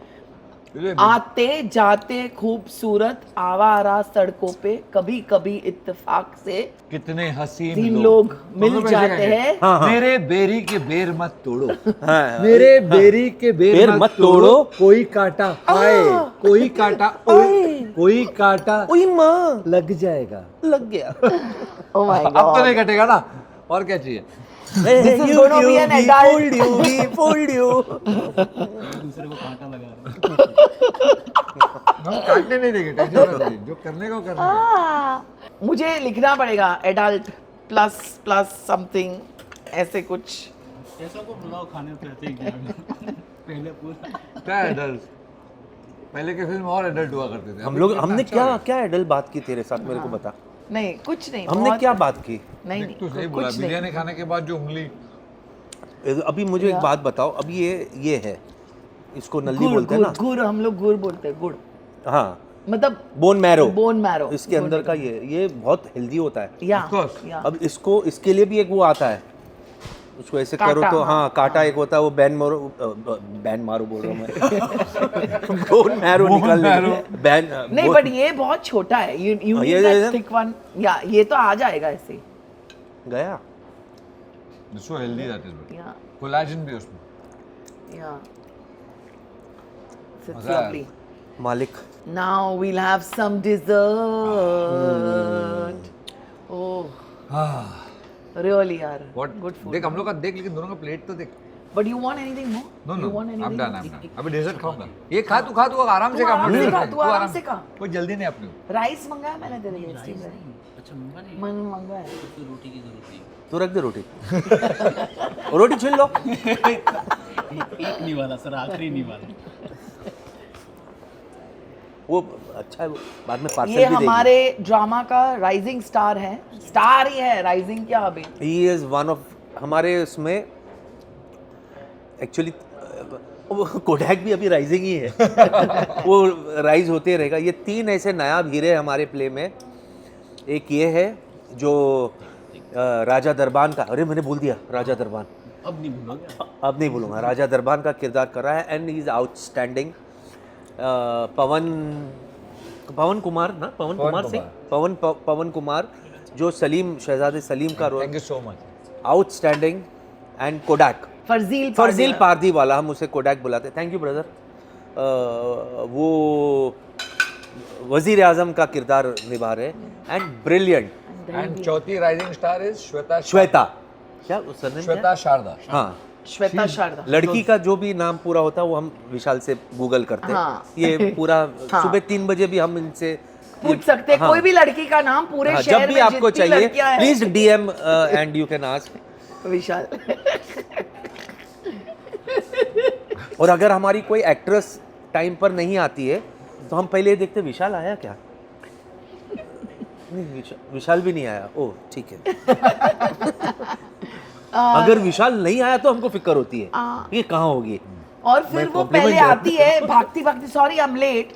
आते जाते खूबसूरत आवारा सड़कों पे, कभी कभी इत्तेफाक से कितने हसीन तीन लोग मिल जाते हैं। हाँ। मेरे बेरी के बेर मत तोड़ो, हाँ। मेरे बेरी के बेर मत तोड़ो, कोई कांटा आए, कोई कांटा कोई कांटा ओए माँ, लग जाएगा। लग गया। Oh my अब तो God. नहीं कटेगा ना, और क्या चाहिए? This is going to be an adult. We fooled you. दूसरे को कांटा लगा रहा है। हम काटने नहीं देंगे, टेंशन मत लीजिए, जो करने को करना है। मुझे लिखना पड़ेगा एडल्ट प्लस प्लस समथिंग, ऐसे कुछ। ऐसा को बुलाओ खाने पे आते ही पहले पूरा क्या एडल्ट? पहले के फिल्म और एडल्ट हुआ करते थे। हम लोग, हमने क्या एडल्ट बात की तेरे साथ, मेरे को बता। नहीं, कुछ नहीं। हमने बहुत- क्या बात की? नहीं तू सही बोला, कुछ नहीं। बिरयानी खाने के बाद जो उंगली। अभी मुझे एक बात बताओ, अब ये है, इसको नल्ली गुड़, बोलते हैं गुड़, ना? गुड़, हम लोग गुड़ बोलते हैं, गुड़। हाँ, मतलब बोन मैरो। बोन मैरो इसके अंदर का ये बहुत हेल्दी होता है। या Of course. या अब इसके लिए भी एक वो आता है, उसको ऐसे करो कांटा, तो, हाँ, हाँ, कांटा एक होता है, वो बैन मारो बोल रहा हूँ मैं। बोन मैरो निकालने के लिए बैन। नहीं, बट ये बहुत छोटा है, यू हाँ, नीड दैट थिक वन। या ये तो आ जाएगा ऐसे। गया। सो हेल्दी दैट इज, या कोलेजन भी उसमें। या It's मजा आया। lovely. मालिक। Now we'll have some dessert. Oh, really यार. What? Good food. देख हम लोग का देख, लेकिन दोनों का प्लेट तो देख। But you want anything more? No You नो, want I'm anything done, more? I'm done। अभी डेजर्ट खाऊंगा। ये खा तू आराम से तू खा। आराम से dessert खा, खा, तू आराम से खा। कोई जल्दी नहीं अपने को। राइस मंगाया मैंने तेरे लिए स्टीम में। अच्छा मंगा नहीं, मन मंगाया। तो रोटी की जरूरत नहीं। तो रख दे रोटी। और रोटी छीन लो। एक नहीं वाला सर, आखिरी नहीं वाला। वो अच्छा है, वो बाद में पार्सल ये भी देगी। हमारे ड्रामा का राइजिंग स्टार है। स्टार ही है, राइजिंग क्या अभी। ही इज वन ऑफ हमारे उसमें, एक्चुअली कोडैक भी अभी राइजिंग ही है। वो राइज होते रहेगा। ये 3 ऐसे नायाब हीरे हमारे प्ले में। एक ये है जो राजा दरबान का, अरे मैंने बोल दिया राजा दरबान, अब नहीं भूलोगे। अब नहीं बोलूँगा। राजा दरबान का किरदार कर रहा है and he is outstanding. Pawan Kumar ना, पवन कुमार जो सलीम, शहजादे सलीम का role, thank you so much. Outstanding. And Kodak, Farzil Pardi वाला, हम उसे कोडैक बुलाते हैं। Thank you brother. वो वजीर आजम का किरदार निभा रहे एंड ब्रिलियंट। एंड चौथी राइजिंग स्टार इज श्वेता, क्या उस सरनेम क्या है? श्वेता शारदा। हाँ, श्वेता शारदा। लड़की का जो भी नाम पूरा होता है वो हम विशाल से गूगल करते हैं। हाँ। ये पूरा हाँ। सुबह 3 बजे भी हम इनसे पूछ सकते हैं, हाँ। कोई भी लड़की का नाम पूरे हाँ, शहर जब भी में आपको जितनी चाहिए लड़कियां हैं। Please DM and you can ask Vishal. और अगर हमारी कोई एक्ट्रेस टाइम पर नहीं आती है तो हम पहले ये देखते विशाल आया क्या? नहीं, विशाल भी नहीं आया। ओह ठीक है। अगर विशाल नहीं आया तो हमको फिक्र होती है ये कहाँ होगी। और फिर वो पहले आती है भागती भागती, sorry I am late,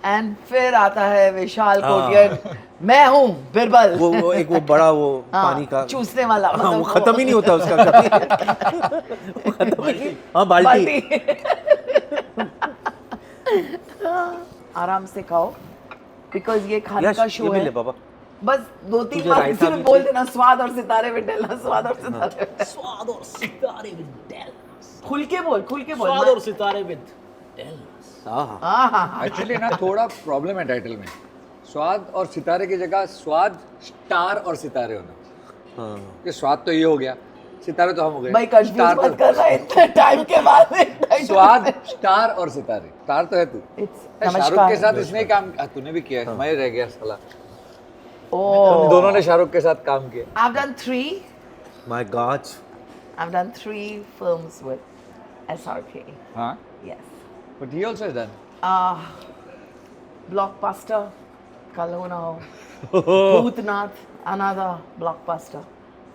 and फिर आता है विशाल कोटियन, मैं हूँ बिरबल। वो एक वो बड़ा वो पानी का चूसने वाला, हाँ, वो खत्म ही नहीं होता उसका कभी। वो खत्म ही नहीं। हाँ, बाल्टी। आराम से खाओ, बिकॉज ये खाने का शो है। बाबा बस 2-3 तुझे बार रायता सिर्फ भी बोल देना, स्वाद और सितारे में डलना, स्वाद और सितारे में। स्वाद और सितारे विद डेल्स। खुल के बोल, खुल के बोल। स्वाद और सितारे विद डेल्स। हाँ हाँ हाँ हाँ। एक्चुअली ना थोड़ा प्रॉब्लम है टाइटल में। स्वाद और सितारे की जगह स्वाद, स्टार और सितारे होना। हाँ कि स्वाद तो ये हो गया, सितारे तो हम हो गए। भाई कंफ्यूज स्टार मत कर रहा है इतने टाइम के बाद में। स्वाद, स्टार और सितारे। स्टार तो है तू। It's- शाहरुख के साथ नमस्कार। इसने काम, तूने भी किया है, मैं रह गया साला। Oh, हम दोनों ने शाहरुख के साथ काम किया। I've done 3. My God I've done 3 films with SRK. हाँ, Yes. but he also has done. Blockbuster, Kal Ho Na Ho. Bhootnath, another blockbuster.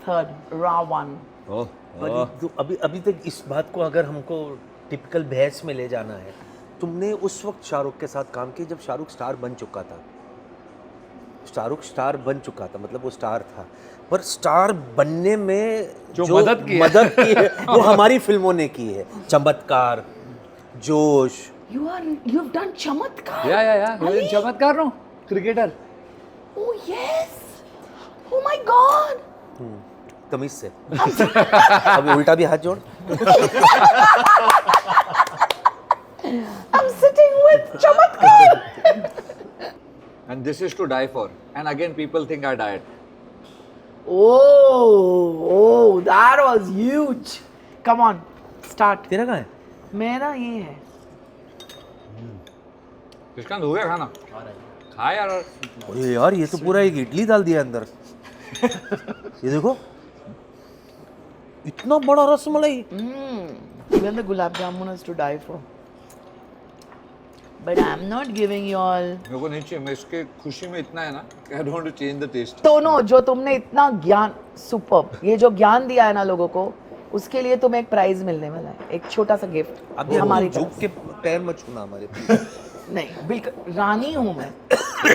3rd, Ravan. पर अभी अभी तक इस बात को अगर हमको टिपिकल बहस में ले जाना है, तुमने उस वक्त शाहरुख के साथ काम किया जब शाहरुख स्टार बन चुका था। शाहरुख स्टार बन चुका था, मतलब वो स्टार था, पर स्टार बनने में जो मदद की है। वो हमारी फिल्मों ने की है। चमत्कार, जोश। You've done Chamatkar? या Ali? चमत्कार no, cricketer. Oh yes. Oh my God. तमीज से अभी उल्टा भी हाथ जोड़। I'm sitting with Chamatkar. And this is to die for. And again people think I died. Oh, that was huge. Come on, start. तेरा कहाँ है? मेरा ये है. इसका हो गया खाना? खा यार। अरे यार ये तो पूरा एक इडली डाल दिया अंदर। ये देखो इतना बड़ा rasmalai. Even the gulab jamun is to die for. But I'm not giving you all. मेरे को नहीं चाहिए, मैं इसके खुशी में इतना है ना कि I don't want to change the taste. दोनों जो तुमने इतना ज्ञान, सुपर, ये जो ज्ञान दिया है ना लोगों को, उसके लिए तुम्हें एक प्राइज मिलने वाला है, एक छोटा सा गिफ्ट अभी हमारी झुक तरफ के पैर मत छूना हमारे। नहीं, बिल्कुल रानी हूँ मैं,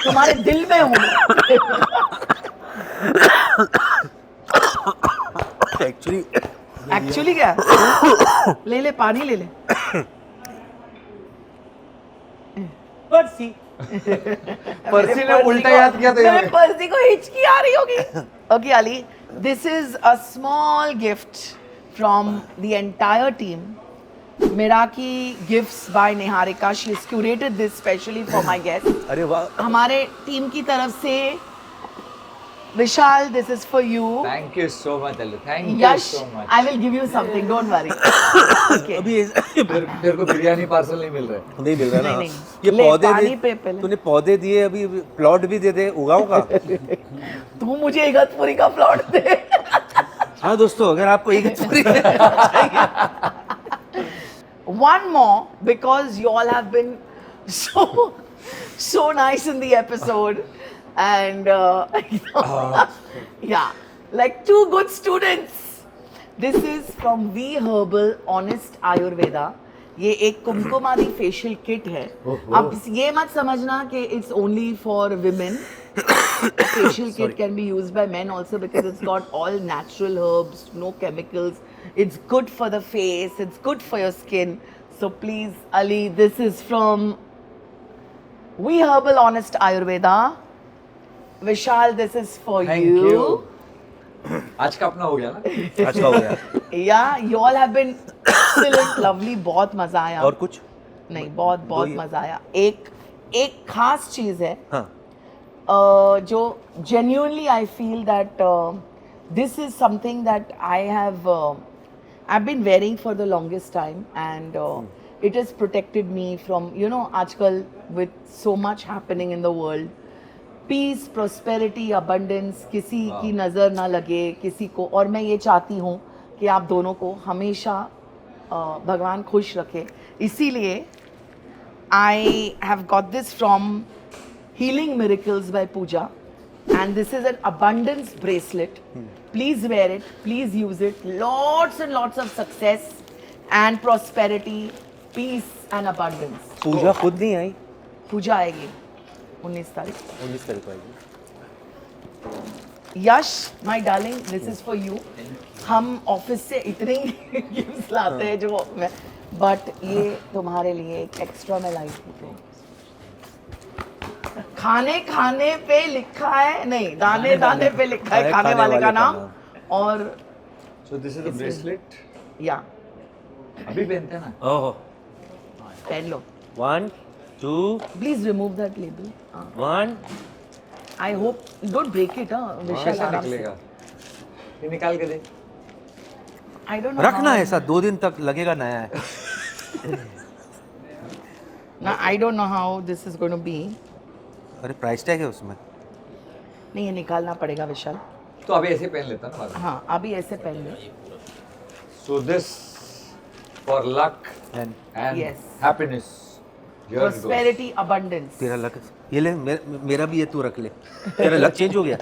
तुम्हारे दिल में हूँ। एक्चुअली क्या? ले ले पानी ले ले। पर्सी पर्सी ने उल्टा याद किया तो मेरे पर्सी को हिचकी आ रही होगी। Okay Ali, this is a small gift from the entire team. Miraki gifts by Niharika. She has curated this specially for my guests. अरे वाह। हमारे टीम की तरफ से विशाल, this is for you. Thank you so much, Ali. Thank you Yash, so much. I will give you something. Don't worry. Okay. अभी तेरे को biryani parcel नहीं मिल रहा है। नहीं मिल रहा ना। नहीं, ये ले, पौधे पानी दे, पे पहले। तूने पौधे दिए, अभी प्लॉट भी दे दे, उगाऊंगा। तू मुझे इगतपुरी का प्लॉट दे. हाँ दोस्तों, अगर आपको इगतपुरी चाहिए। One more, because you all have been so nice in the episode, and yeah, like two good students. This is from V Herbal Honest Ayurveda. ये एक कुमकुमादी फेशियल किट है. अब ये मत समझना कि it's only for women. Facial kit can be used by men also because it's got all natural herbs, no chemicals. It's good for the face, it's good for your skin. So please, Ali, this is from We Herbal Honest Ayurveda. Vishal, this is for Thank you. आज का अपना हो गया ना? अच्छा हो गया। Yeah, you all have been excellent, lovely. बहुत मजा आया. और कुछ? नहीं, बहुत मजा आया. एक खास चीज है. हाँ। जो genuinely I feel that this is something that I've been wearing for the longest time, and it has protected me from, you know, आजकल with so much happening in the world, peace, prosperity, abundance, किसी की नज़र ना लगे किसी को. और मैं ये चाहती हूँ कि आप दोनों को हमेशा भगवान खुश रखे. इसीलिए I have got this from Healing Miracles by Pooja, and this is an abundance bracelet. Please wear it, please use it. Lots and lots of success and prosperity, peace and abundance. पूजा खुद नहीं आई? पूजा आएगी 19 तारीख. 19 तारीख को आएगी। यश, my darling, this is for you. हम office से इतने गिफ्ट्स लाते हैं जो मैं, बट ये तुम्हारे लिए एक एक्स्ट्रा मैं लाई थी. खाने पे लिखा है, नहीं, दाने पे लिखा है खाने वाले का नाम. और So this is the bracelet. या अभी पहनते हैं ना? ओह, पहन लो. 1 2 please remove that label. 1 I hope don't break it, विशाल ऐसा आराम से. निकलेगा ये निकाल के दे I don't know. रखना how- ऐसा 2 दिन तक लगेगा नया है. No, I don't know how this is going to be. अरे प्राइस टैग है उसमें. नहीं, ये निकालना पड़ेगा विशाल. तो अभी ऐसे पहन लेता ना हाँ, अभी ऐसे पहन ले. So this for luck and and Yes. Happiness Prosperity, abundance. तेरा लक ये ले मेरा भी ये तू रख ले. तेरा लक चेंज हो गया.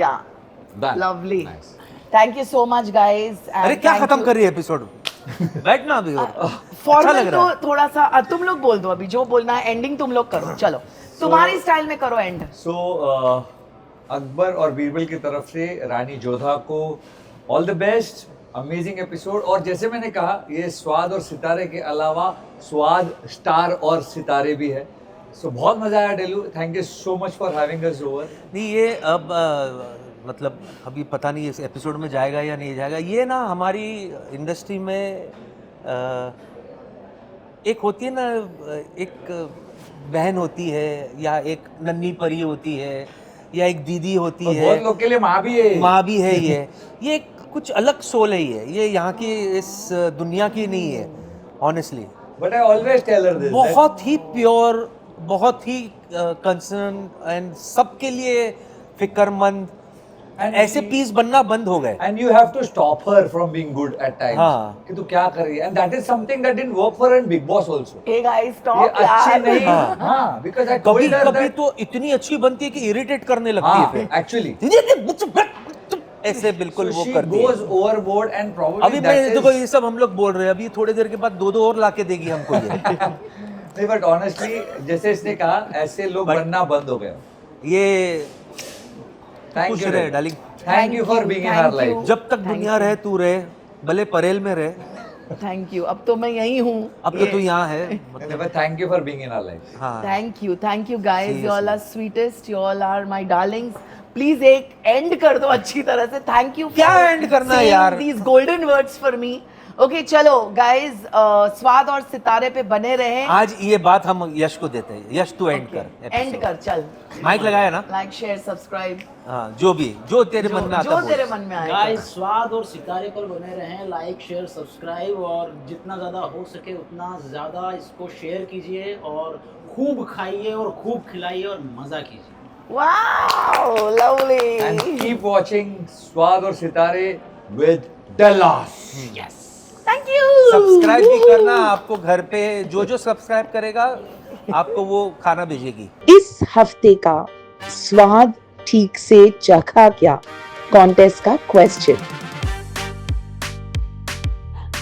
Yeah. Done. Lovely. Nice. Thank you so much, guys. and अरे क्या thank खत्म you. कर रही है एपिसोड. बैठना अभी और. अच्छा फॉर्मल लग रहा तो थोड़ा सा तुम लोग बोल दो अभी जो बोलना है. एंडिंग तुम लोग करो. चलो तुम्हारी स्टाइल में करो एंड. सो अकबर और बीरबल की तरफ से रानी जोधा को all the best. Amazing episode. और जैसे मैंने कहा ये स्वाद और सितारे के अलावा स्वाद स्टार और सितारे भी है. सो बहुत मजा आया डेलू. Thank you so much for having us over. नहीं ये अब मतलब अभी पता नहीं इस एपिसोड में जाएगा या नहीं जाएगा. ये ना हमारी इंडस्ट्री में एक होती है ना, एक बहन होती है या एक नन्ही परी होती है या एक दीदी होती और है. बहुत लोग के लिए माँ भी है. माँ भी है ये एक कुछ अलग सोल है ये यहाँ की इस दुनिया की नहीं है honestly. But I always tell her this. बहुत ही प्योर, बहुत ही कंसर्न एंड सबके लिए फिक्रमंद. And ऐसे she- पीस बनना बंद हो गए. And you have to stop her from being good at times. हाँ. कि तू क्या कर रही है. And that is something that didn't work for her in Big Boss also. Hey guys ये स्टॉप अच्छी यार. नहीं. हाँ. हाँ. Because I कभी told her कभी that. तो इतनी अच्छी बनती है कि इरिटेट करने लगती हाँ. है Actually. फिर ऐसे बिल्कुल So वो she करती goes है. overboard and probably अभी that मैं is. देखो ये सब हम लोग बोल रहे हैं, अभी थोड़ी देर के बाद 2 और लाके देगी हमको ये. नहीं but honestly जैसे इसने कहा ऐसे लोग But- बनना बंद हो गए. ये Thank खुश you. रहे darling. Thank you for being in our Thank you. life. जब तक दुनिया रहे तू रहे, भले परेल में रहे. Thank you. अब तो मैं यही हूँ. अब तो तू यहाँ है. नहीं, but thank you for being in our life. हाँ. Thank you guys. Seriously. You all are sweetest. You all are my darlings. Please एक एंड कर दो अच्छी तरह से. Thank you. क्या end करना है यार? These golden words for me. Okay चलो गाइस, स्वाद और सितारे पे बने रहे. आज ये बात हम यश को देते हैं. यश तू एंड कर. एंड कर. चल माइक लगाया ना. लाइक शेयर सब्सक्राइब हाँ जो भी जो तेरे मन में आता जो बोल. तेरे मन में आए. गाइस स्वाद और सितारे पर बने रहें. लाइक शेयर सब्सक्राइब और जितना ज़्यादा हो सके उतना ज़्यादा इसको शेयर कीजिए और खूब खाइए और खूब खिलाइए और मज़ा कीजिए. Wow lovely. And keep watching स्वाद और सितारे with Dallas. Thank you. Subscribe भी करना. आपको घर पे जो सब्सक्राइब करेगा आपको वो खाना भेजेगी. इस हफ्ते का स्वाद ठीक से चखा क्या कॉन्टेस्ट का क्वेश्चन.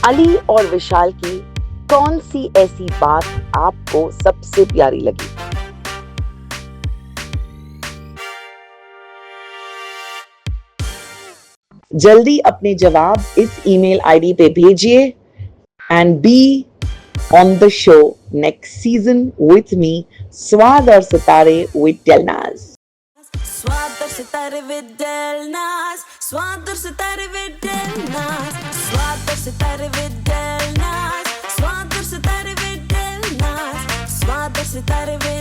अली और विशाल की कौन सी ऐसी बात आपको सबसे प्यारी लगी. जल्दी अपने जवाब इस ईमेल आईडी पे भेजिए and be on the show next season with me स्वाद और सितारे विद डेलनाज. स्वाद और सितारे with Delnas. स्वाद और सितारे with Delnas. स्वाद और सितारे with Delnas. स्वाद और सितारे with Delnas. स्वाद और सितारे with